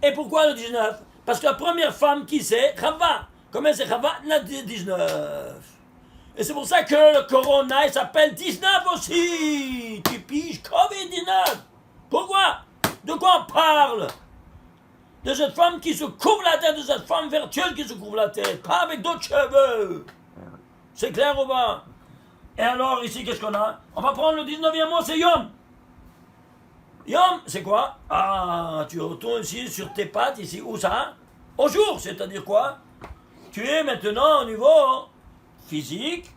Et pourquoi le 19? Parce que la première femme qui c'est, Chava. Combien c'est Chava? La 19. Et c'est pour ça que le Corona, il s'appelle 19 aussi. Tu piges Covid-19. Pourquoi? De quoi on parle? De cette femme qui se couvre la tête, de cette femme vertueuse qui se couvre la tête, pas avec d'autres cheveux. C'est clair ou pas? Et alors, ici, qu'est-ce qu'on a? On va prendre le 19e mot, c'est Yom. Yom, c'est quoi? Ah, tu retournes ici sur tes pattes, ici, où ça? Au jour, c'est-à-dire quoi? Tu es maintenant au niveau physique,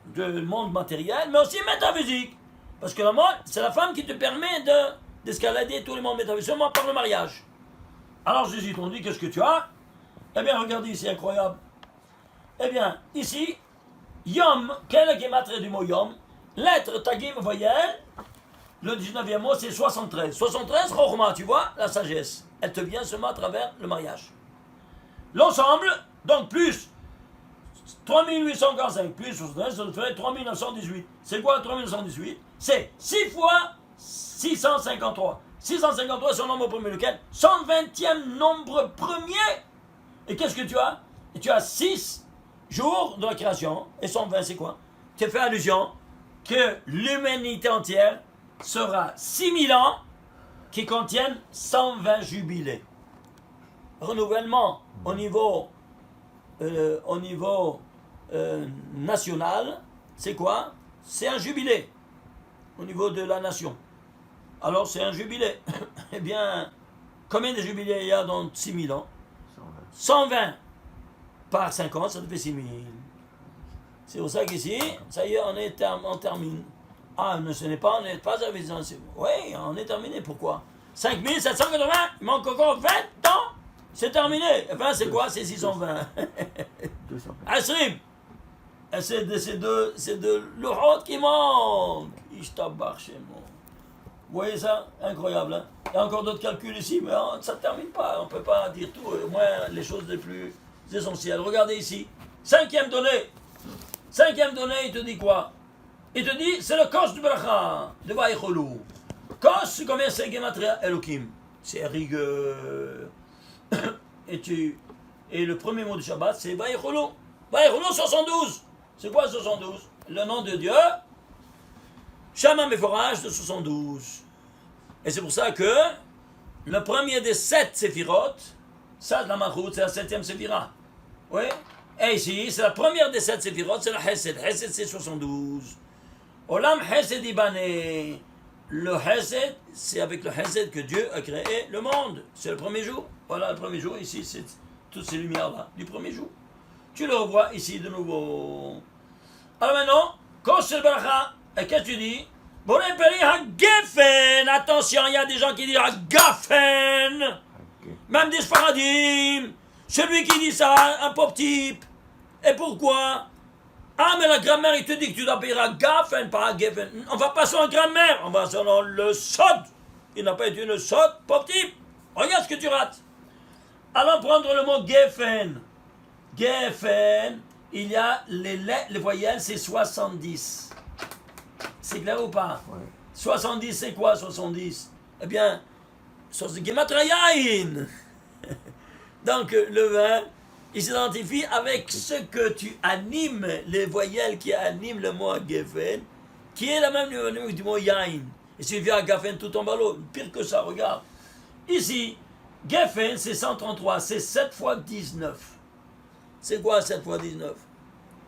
du monde matériel, mais aussi métaphysique. Parce que la mode, c'est la femme qui te permet d'escalader tous les mondes métaphysiques, seulement par le mariage. Alors, Jésus t'ont dit, qu'est-ce que tu as? Eh bien, regardez ici, incroyable. Eh bien, ici, Yom, quel est le gématrie du mot Yom? Lettre, tagim, voyelle. Le 19e mot, c'est 73. 73, Chorma, tu vois, la sagesse. Elle te vient seulement à travers le mariage. L'ensemble, donc plus 3845, plus 73, ça fait 3918. C'est quoi 3918? C'est 6 fois 653. 653, c'est un nombre premier, lequel? 120e nombre premier. Et qu'est-ce que tu as? Et tu as 6 jours de la création, et 120 c'est quoi? Tu fais allusion que l'humanité entière sera 6000 ans qui contiennent 120 jubilés. Renouvellement au niveau national, c'est quoi? C'est un jubilé au niveau de la nation. Alors c'est un jubilé. Eh bien, combien de jubilés il y a dans 6000 ans? 120 par 50, ça te fait 6000. C'est pour ça qu'ici, ça y est, on termine. Ah, ce n'est pas, on n'est pas à 20 ans. Oui, on est terminé. Pourquoi? 5780, il manque encore 20 ans. C'est terminé. Enfin, c'est quoi? C'est 620. 220. Asrim. C'est de l'Uhud qui manque. Ishtabar chez moi. Vous voyez ça? Incroyable. Hein? Il y a encore d'autres calculs ici, mais ça ne termine pas. On ne peut pas dire tout, au moins les choses les plus essentielles. Regardez ici. Cinquième donnée, il te dit quoi? Il te dit, c'est le Kos du Bracha, de Vaïcholou. Kos, combien c'est Gematria Elohim? C'est rigueur. Et le premier mot du Shabbat, c'est Vaïcholou. Vaïcholou 72. C'est quoi 72? Le nom de Dieu. Shama Meforage de 72. Et c'est pour ça que le premier des 7 séphirotes, ça de la Malchut, c'est la 7e séphira. Oui? Et ici, c'est la première des 7 séphirotes, c'est la Hesed. Hesed, c'est 72. Olam Hesed Ibané. Le Hesed, c'est avec le Hesed que Dieu a créé le monde. C'est le premier jour. Voilà, le premier jour, ici, c'est toutes ces lumières-là, du premier jour. Tu le revois ici de nouveau. Alors maintenant, Kos el Baracha. Et qu'est-ce que tu dis? Attention, il y a des gens qui disent Gafen. Même des Sfaradim. Celui qui dit ça, un pauvre type. Et pourquoi? Ah, mais la grammaire, il te dit que tu dois payer Gafen, pas Gefen. On va pas sur la grammaire, on va sur le Sod. Il n'a pas été le Sod, pauvre type. Regarde ce que tu rates. Allons prendre le mot Gefen. Gefen, il y a les voyelles, c'est 70. C'est clair ou pas? Ouais. 70, c'est quoi 70? Eh bien, Gematria Yain. Donc, le vin, il s'identifie avec ce que tu animes, les voyelles qui animent le mot Geffen, qui est la même niveau du mot Yain. Et si tu viens à Geffen tout en bas l'eau, pire que ça, regarde. Ici, Geffen, c'est 133, c'est 7 fois 19. C'est quoi 7 fois 19?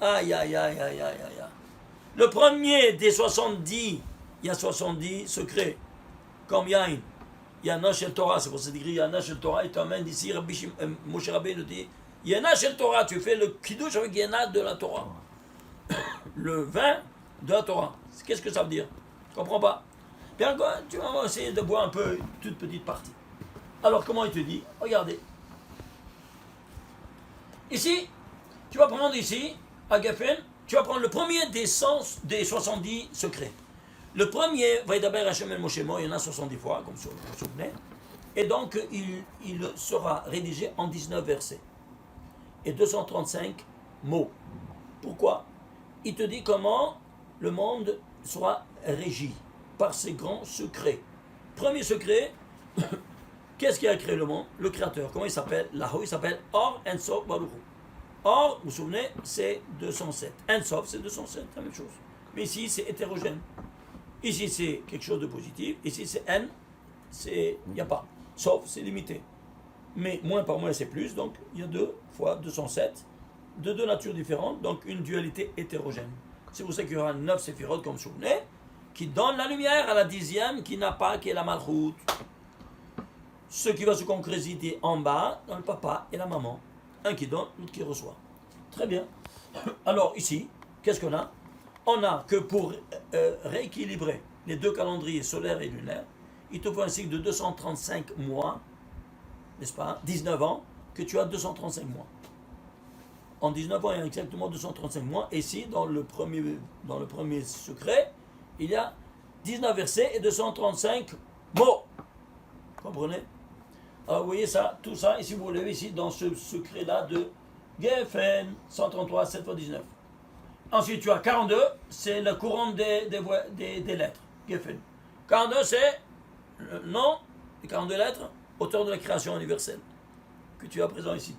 Aïe, aïe, aïe, aïe, aïe, aïe. Le premier des 70, il y a 70 secrets, comme Yain. Il y a un Shel Torah, c'est pour ça qu'il dit il y a un Shel Torah, et tu amènes ici, Moshe Rabbeinu dit, il y a un Shel Torah, tu fais le Kiddush avec Yana de la Torah. Le vin de la Torah. Qu'est-ce que ça veut dire? Je ne comprends pas. Bien, tu vas essayer de boire un peu, une toute petite partie. Alors, comment il te dit? Regardez. Ici, tu vas prendre ici, à Geffen, tu vas prendre le premier des 70 secrets. Le premier, Vaidaber Hashem el Moshe, il y en a 70 fois, comme vous vous souvenez. Et donc, il sera rédigé en 19 versets. Et 235 mots. Pourquoi? Il te dit comment le monde sera régi par ces grands secrets. Premier secret, qu'est-ce qui a créé le monde? Le créateur. Comment il s'appelle? Là-haut, il s'appelle Or Ensof Baruch Hu. Or, vous vous souvenez, c'est 207. Ensof, c'est 207, la même chose. Mais ici, c'est hétérogène. Ici, c'est quelque chose de positif. Ici, c'est N, il n'y a pas. Sauf, c'est limité. Mais moins par moins, c'est plus. Donc, il y a 2 fois 207, de deux natures différentes. Donc, une dualité hétérogène. C'est pour ça qu'il y aura 9 séphirotes, comme vous vous souvenez, qui donnent la lumière à la 10e, qui n'a pas, qui est la malchoute. Ce qui va se concrétiser en bas, dans le papa et la maman. Un qui donne, l'autre qui reçoit. Très bien. Alors, ici, qu'est-ce qu'on a? On a que pour rééquilibrer les deux calendriers solaires et lunaires, il te faut un cycle de 235 mois, n'est-ce pas? 19 ans, que tu as 235 mois. En 19 ans, il y a exactement 235 mois. Et ici, dans le premier secret, il y a 19 versets et 235 mots. Comprenez? Alors, vous voyez ça, tout ça, ici, vous le voyez ici, dans ce secret-là de Geffen, 133, 7 fois 19. Ensuite, tu as 42, c'est le courant des lettres, Geffen. 42, c'est le nom des 42 lettres, auteur de la création universelle, que tu as présent ici.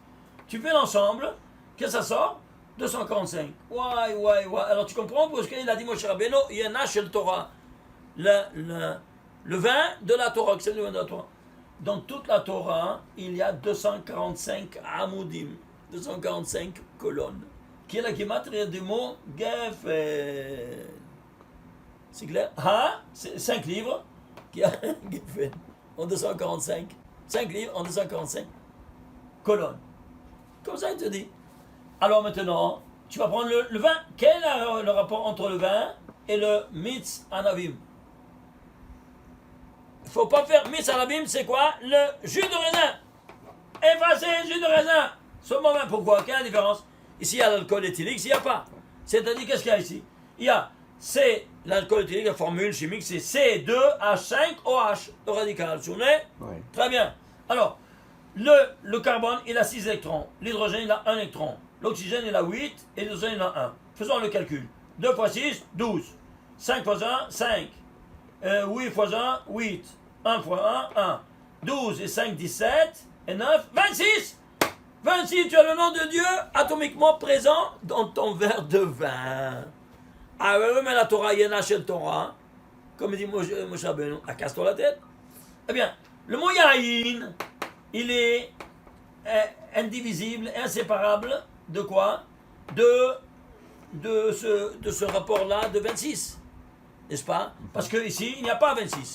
Tu fais l'ensemble, qu'est-ce que ça sort? 245. Ouais. Alors, tu comprends parce qu'il a dit, Moshe Rabbeinu, il y en a chez le Torah. Le vin de la Torah, c'est le vin de la Torah. Dans toute la Torah, il y a 245 amoudim, 245 colonnes, qui est la gematria du mot Geffen. C'est clair? C'est 5 livres qui a Geffen en 245. 5 livres en 245 colonnes. Comme ça, il te dit. Alors maintenant, tu vas prendre le vin. Quel est le rapport entre le vin et le mitz anavim? Il ne faut pas faire mitz anavim, c'est quoi? Le jus de raisin. Effacer le jus de raisin. Ce moment, pourquoi? Quelle est la différence? Ici, il y a l'alcool éthylique, ici, il n'y a pas. C'est-à-dire, qu'est-ce qu'il y a ici? Il y a l'alcool éthylique, la formule chimique, c'est C2H5OH, le radical. Vous vous souvenez? Oui. Très bien. Alors, le carbone, il a 6 électrons. L'hydrogène, il a 1 électron. L'oxygène, il a 8. Et l'hydrogène, il a 1. Faisons le calcul. 2 fois 6, 12. 5 fois 1, 5. 8 fois 1, 8. 1 fois 1, 1. 12 et 5, 17. Et 9, 26. 26, tu as le nom de Dieu atomiquement présent dans ton verre de vin. Ah oui, mais la Torah, il y en a chez le Torah. Comme dit Moshe Rabbeinu, casse-toi la tête. Eh bien, le mot Yahin, il est indivisible, inséparable de quoi? De ce rapport-là de 26. N'est-ce pas? Parce qu'ici, il n'y a pas 26.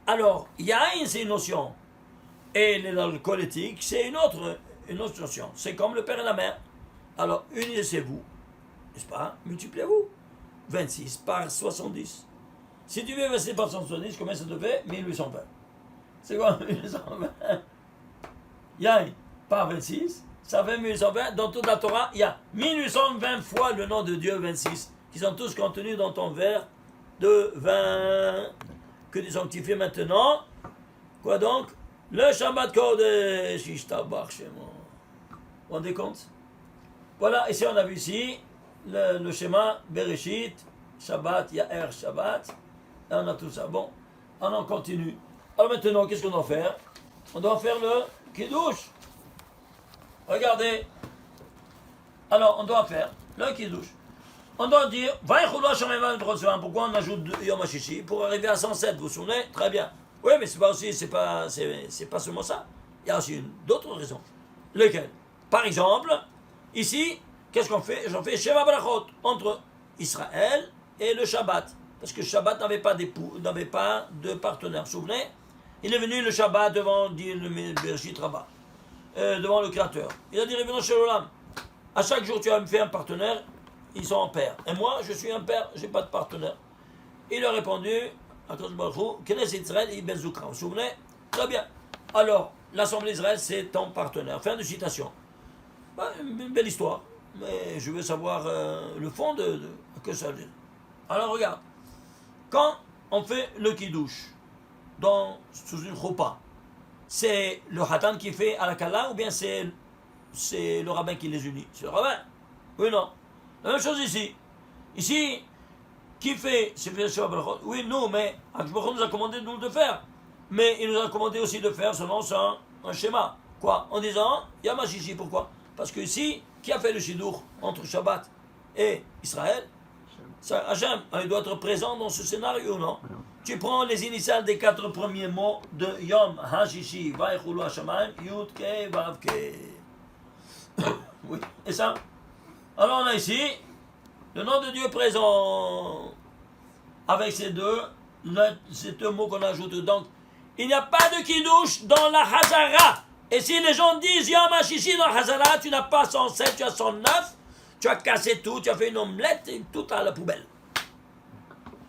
Alors, Yahin, c'est une notion. Et l'alcool éthique, c'est une autre notion. C'est comme le père et la mère. Alors, unissez-vous, n'est-ce pas? Multipliez-vous. 26 par 70. Si tu veux 26 par 70, combien ça te fait? 1820. C'est quoi 1820? Yahin par 26, ça fait 1820. Dans toute la Torah, il y a 1820 fois le nom de Dieu, 26, qui sont tous contenus dans ton verre de vin que tu sanctifies maintenant. Quoi donc? Le Shabbat Kodesh, Ishtabach Shemo. Vous vous rendez compte? Voilà, ici on a vu ici le schéma Bereshit, Shabbat, Ya'er, Shabbat. Là on a tout ça. Bon, alors on continue. Alors maintenant, qu'est-ce qu'on doit faire? On doit faire le Kiddush. Regardez. Alors on doit faire le Kiddush. On doit dire, pourquoi on ajoute Yom HaShishi? Pour arriver à 107, vous vous souvenez? Très bien. Oui, mais c'est pas seulement ça. Il y a aussi d'autres raisons. Lesquelles? Par exemple, ici, qu'est-ce qu'on fait? J'en fais Sheva Brachot entre Israël et le Shabbat. Parce que le Shabbat n'avait pas de partenaire. Vous vous souvenez? Il est venu le Shabbat devant le Bereshit Rabbah, devant le Créateur. Il a dit, Revenons chez l'Olam. À chaque jour, tu as me fait un partenaire. Ils sont en père. Et moi, je suis un père, je n'ai pas de partenaire. Il a répondu, Knesset Israël et Ben Zoukra. Vous vous souvenez? Très bien. Alors, l'Assemblée d'Israël, c'est ton partenaire. Fin de citation. Une belle histoire. Mais je veux savoir le fond de que ça veut dire. Alors, regarde. Quand on fait le Kiddush sous une choupa, c'est le Hatan qui fait à la Kala ou bien c'est le rabbin qui les unit? C'est le rabbin. Oui, non. La même chose ici. Ici, qui fait oui, nous, mais Akshbachon nous a commandé de nous de faire. Mais il nous a commandé aussi de faire selon un schéma. Quoi? En disant, Yom HaShishi, pourquoi? Parce que ici, qui a fait le Shidur entre Shabbat et Israël? Hachem, il doit être présent dans ce scénario, non? Tu prends les initiales des 4 premiers mots de Yom HaShishi, Vaïchoulou Hashamayim, Yud Ke Vav Ke. Oui, et ça? Alors on a ici le nom de Dieu présent avec ces deux mots qu'on ajoute. Donc, il n'y a pas de Kiddush dans la Hazara. Et si les gens disent Yom HaShishi dans la Hazara, tu n'as pas 107, tu as 109, tu as cassé tout, tu as fait une omelette et tout à la poubelle.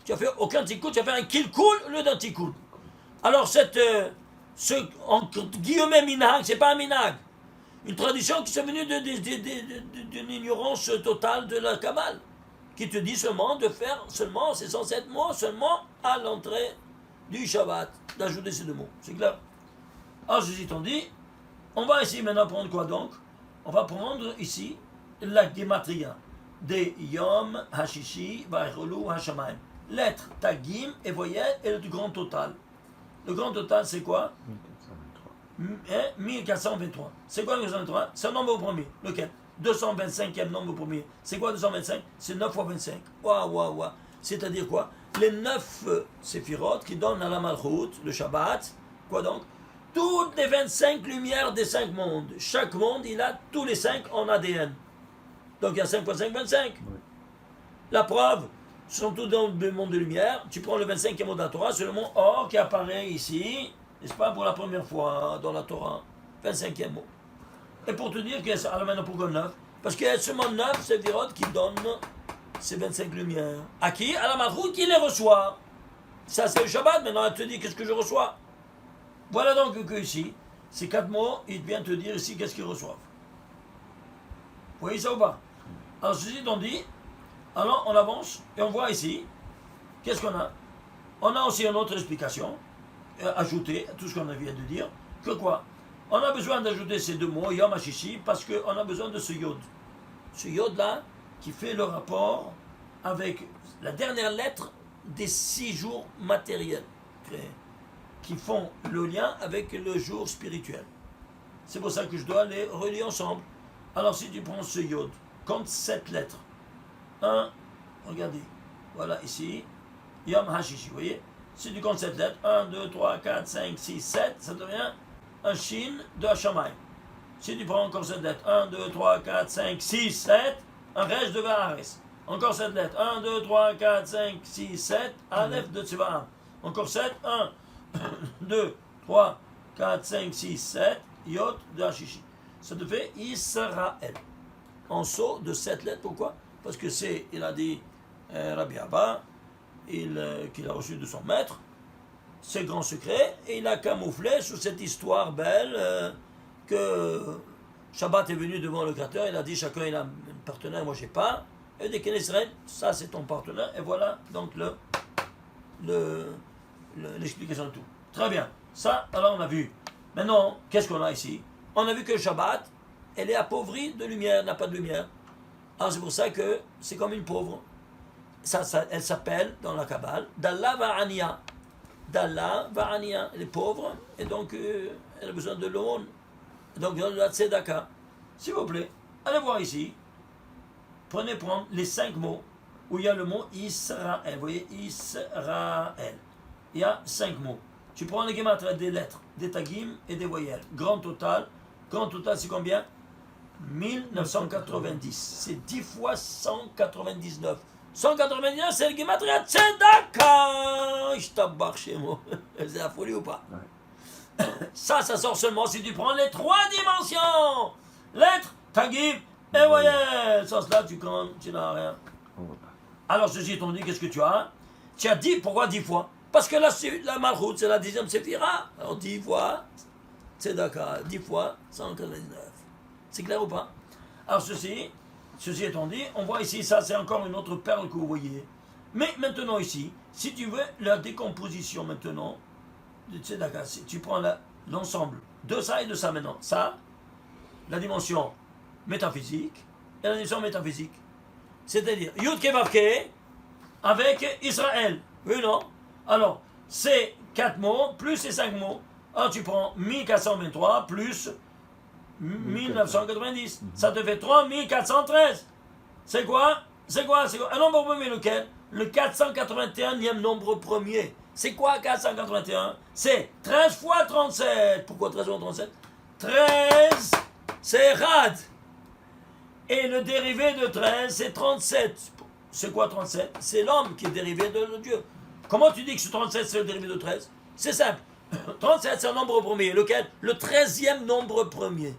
Tu as fait aucun tikkun, tu as fait un kilkul au lieu d'un tikkun. Alors entre guillemets minhag, c'est pas un minhag. Une tradition qui est venue d'une ignorance totale de la Kabbale, qui te dit seulement de faire seulement ces 107 mots, seulement à l'entrée du Shabbat, d'ajouter ces 2 mots. C'est clair? Alors, ceci étant dit, on va ici maintenant prendre quoi donc? On va prendre ici la Gematria des Yom HaShishi Vaïchoulou Hashamayim. Lettres, tagim et voyelles et le grand total. Le grand total, c'est quoi? 1423. C'est quoi 1423? C'est un nombre premier. Lequel? 225e nombre premier. C'est quoi 225? C'est 9 fois 25. Waouh. C'est-à-dire quoi? Les 9 séphirotes qui donnent à la Malchut, le Shabbat. Quoi donc? Toutes les 25 lumières des 5 mondes. Chaque monde, il a tous les 5 en ADN. Donc il y a 5 fois 5, 25. Oui. La preuve, ce sont tous dans le monde de lumière. Tu prends le 25e mot de la Torah, c'est le mot Or qui apparaît ici. N'est-ce pas, pour la première fois dans la Torah, 25e mot. Et pour te dire que alors maintenant pourquoi 9? Parce qu'il y a seulement 9 séphirotes qui donnent ces 25 lumières. À qui? À la Malchut qui les reçoit. Ça c'est le Shabbat, maintenant elle te dit qu'est-ce que je reçois. Voilà donc que ici, ces 4 mots, il vient te dire ici qu'est-ce qu'ils reçoivent. Vous voyez ça ou pas? Alors ceci étant dit, alors on avance et on voit ici, qu'est-ce qu'on a? On a aussi une autre explication. Ajouter à tout ce qu'on vient de dire, que quoi? On a besoin d'ajouter ces 2 mots, Yom HaShishi, parce qu'on a besoin de ce yod. Ce yod-là, qui fait le rapport avec la dernière lettre des 6 jours matériels, qui font le lien avec le jour spirituel. C'est pour ça que je dois les relier ensemble. Alors si tu prends ce yod, compte 7 lettres. 1, regardez, voilà ici, Yom HaShishi, vous voyez? Si tu comptes cette lettre, 1, 2, 3, 4, 5, 6, 7, ça devient un shin de Hashamayim. Si tu prends encore cette lettre, 1, 2, 3, 4, 5, 6, 7, un resh de Vahares. Encore cette lettre, 1, 2, 3, 4, 5, 6, 7, Aleph de Tsevaam. Encore 7, 1, 2, 3, 4, 5, 6, 7, Yot de Hashishi. Ça te fait Israël. En saut de 7 lettres, pourquoi? Parce que il a dit Rabbi Abba, qu'il a reçu de son maître, ses grands secrets, et il a camouflé sous cette histoire belle que Shabbat est venu devant le Créateur, il a dit chacun il a un partenaire, moi j'ai pas, et dès qu'il est Israël, ça c'est ton partenaire, et voilà donc l'explication de tout. Très bien, ça alors on a vu. Maintenant, qu'est-ce qu'on a ici? On a vu que le Shabbat, elle est appauvrie de lumière, n'a pas de lumière. Alors c'est pour ça que c'est comme une pauvre. Elle s'appelle dans la Kabbale Dalla Va'ania. Dalla Va'ania, elle est pauvre et donc elle a besoin de l'aumône. Donc de la tzedaka. S'il vous plaît, allez voir ici. Prendre les 5 mots où il y a le mot Israël. Vous voyez, Israël. Il y a 5 mots. Tu prends les gematria des lettres, des tagim et des voyelles. Grand total, c'est combien? 1990. C'est 10 fois 199. 199, c'est le gematria tzedaka. Ishtabach chez moi. C'est la folie ou pas? Ouais. Ça sort seulement si tu prends les 3 dimensions. Lettres, tagim et voyelles. Sans cela, tu n'as rien. On voit pas. Alors, ceci étant dit, qu'est-ce que tu as? Tu as 10, pourquoi 10 fois? Parce que là, la Malchut, c'est la 10e séphira. Alors 10 fois, c'est d'accord, 10 fois 199. C'est clair ou pas? Alors ceci étant dit, on voit ici, ça c'est encore une autre perle que vous voyez. Mais maintenant ici, si tu veux la décomposition maintenant, de Tzedaka, tu prends l'ensemble de ça et de ça maintenant. Ça, la dimension métaphysique et la dimension métaphysique. C'est-à-dire, Yud Kevavke avec Israël. Oui, non? Alors, c'est 4 mots plus ces 5 mots. Alors, tu prends 1423 plus 1990. Ça te fait 3413. C'est quoi? Un nombre premier, lequel? Le 481e nombre premier. C'est quoi 481? C'est 13 fois 37. Pourquoi 13 fois 37? 13, c'est Rad. Et le dérivé de 13, c'est 37. C'est quoi 37? C'est l'homme qui est dérivé de Dieu. Comment tu dis que ce 37, c'est le dérivé de 13? C'est simple. 37, c'est un nombre premier. Lequel? Le 13e nombre premier.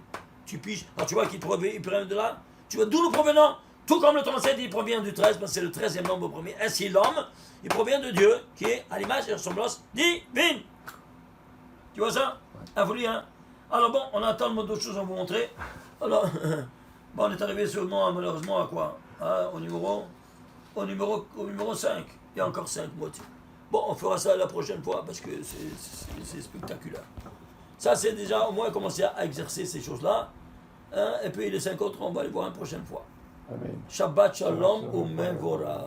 Tu piges. Alors tu vois qu'il provient de là? Tu vois d'où nous provenons? Tout comme le 37, il provient du 13, parce que c'est le 13e nombre premier. Ainsi, l'homme, il provient de Dieu, qui est à l'image et ressemblance divine. Tu vois ça? La folie, hein? Alors bon, on a tellement d'autres choses à vous montrer. Alors, bon, on est arrivé seulement, malheureusement, à quoi? Au numéro 5. Il y a encore 5 moitiés. Bon, on fera ça la prochaine fois parce que c'est spectaculaire. Ça, c'est déjà au moins commencer à exercer ces choses-là. Hein, et puis les 5 autres, on va les voir une prochaine fois. Amen. Shabbat Shalom ou Memvora.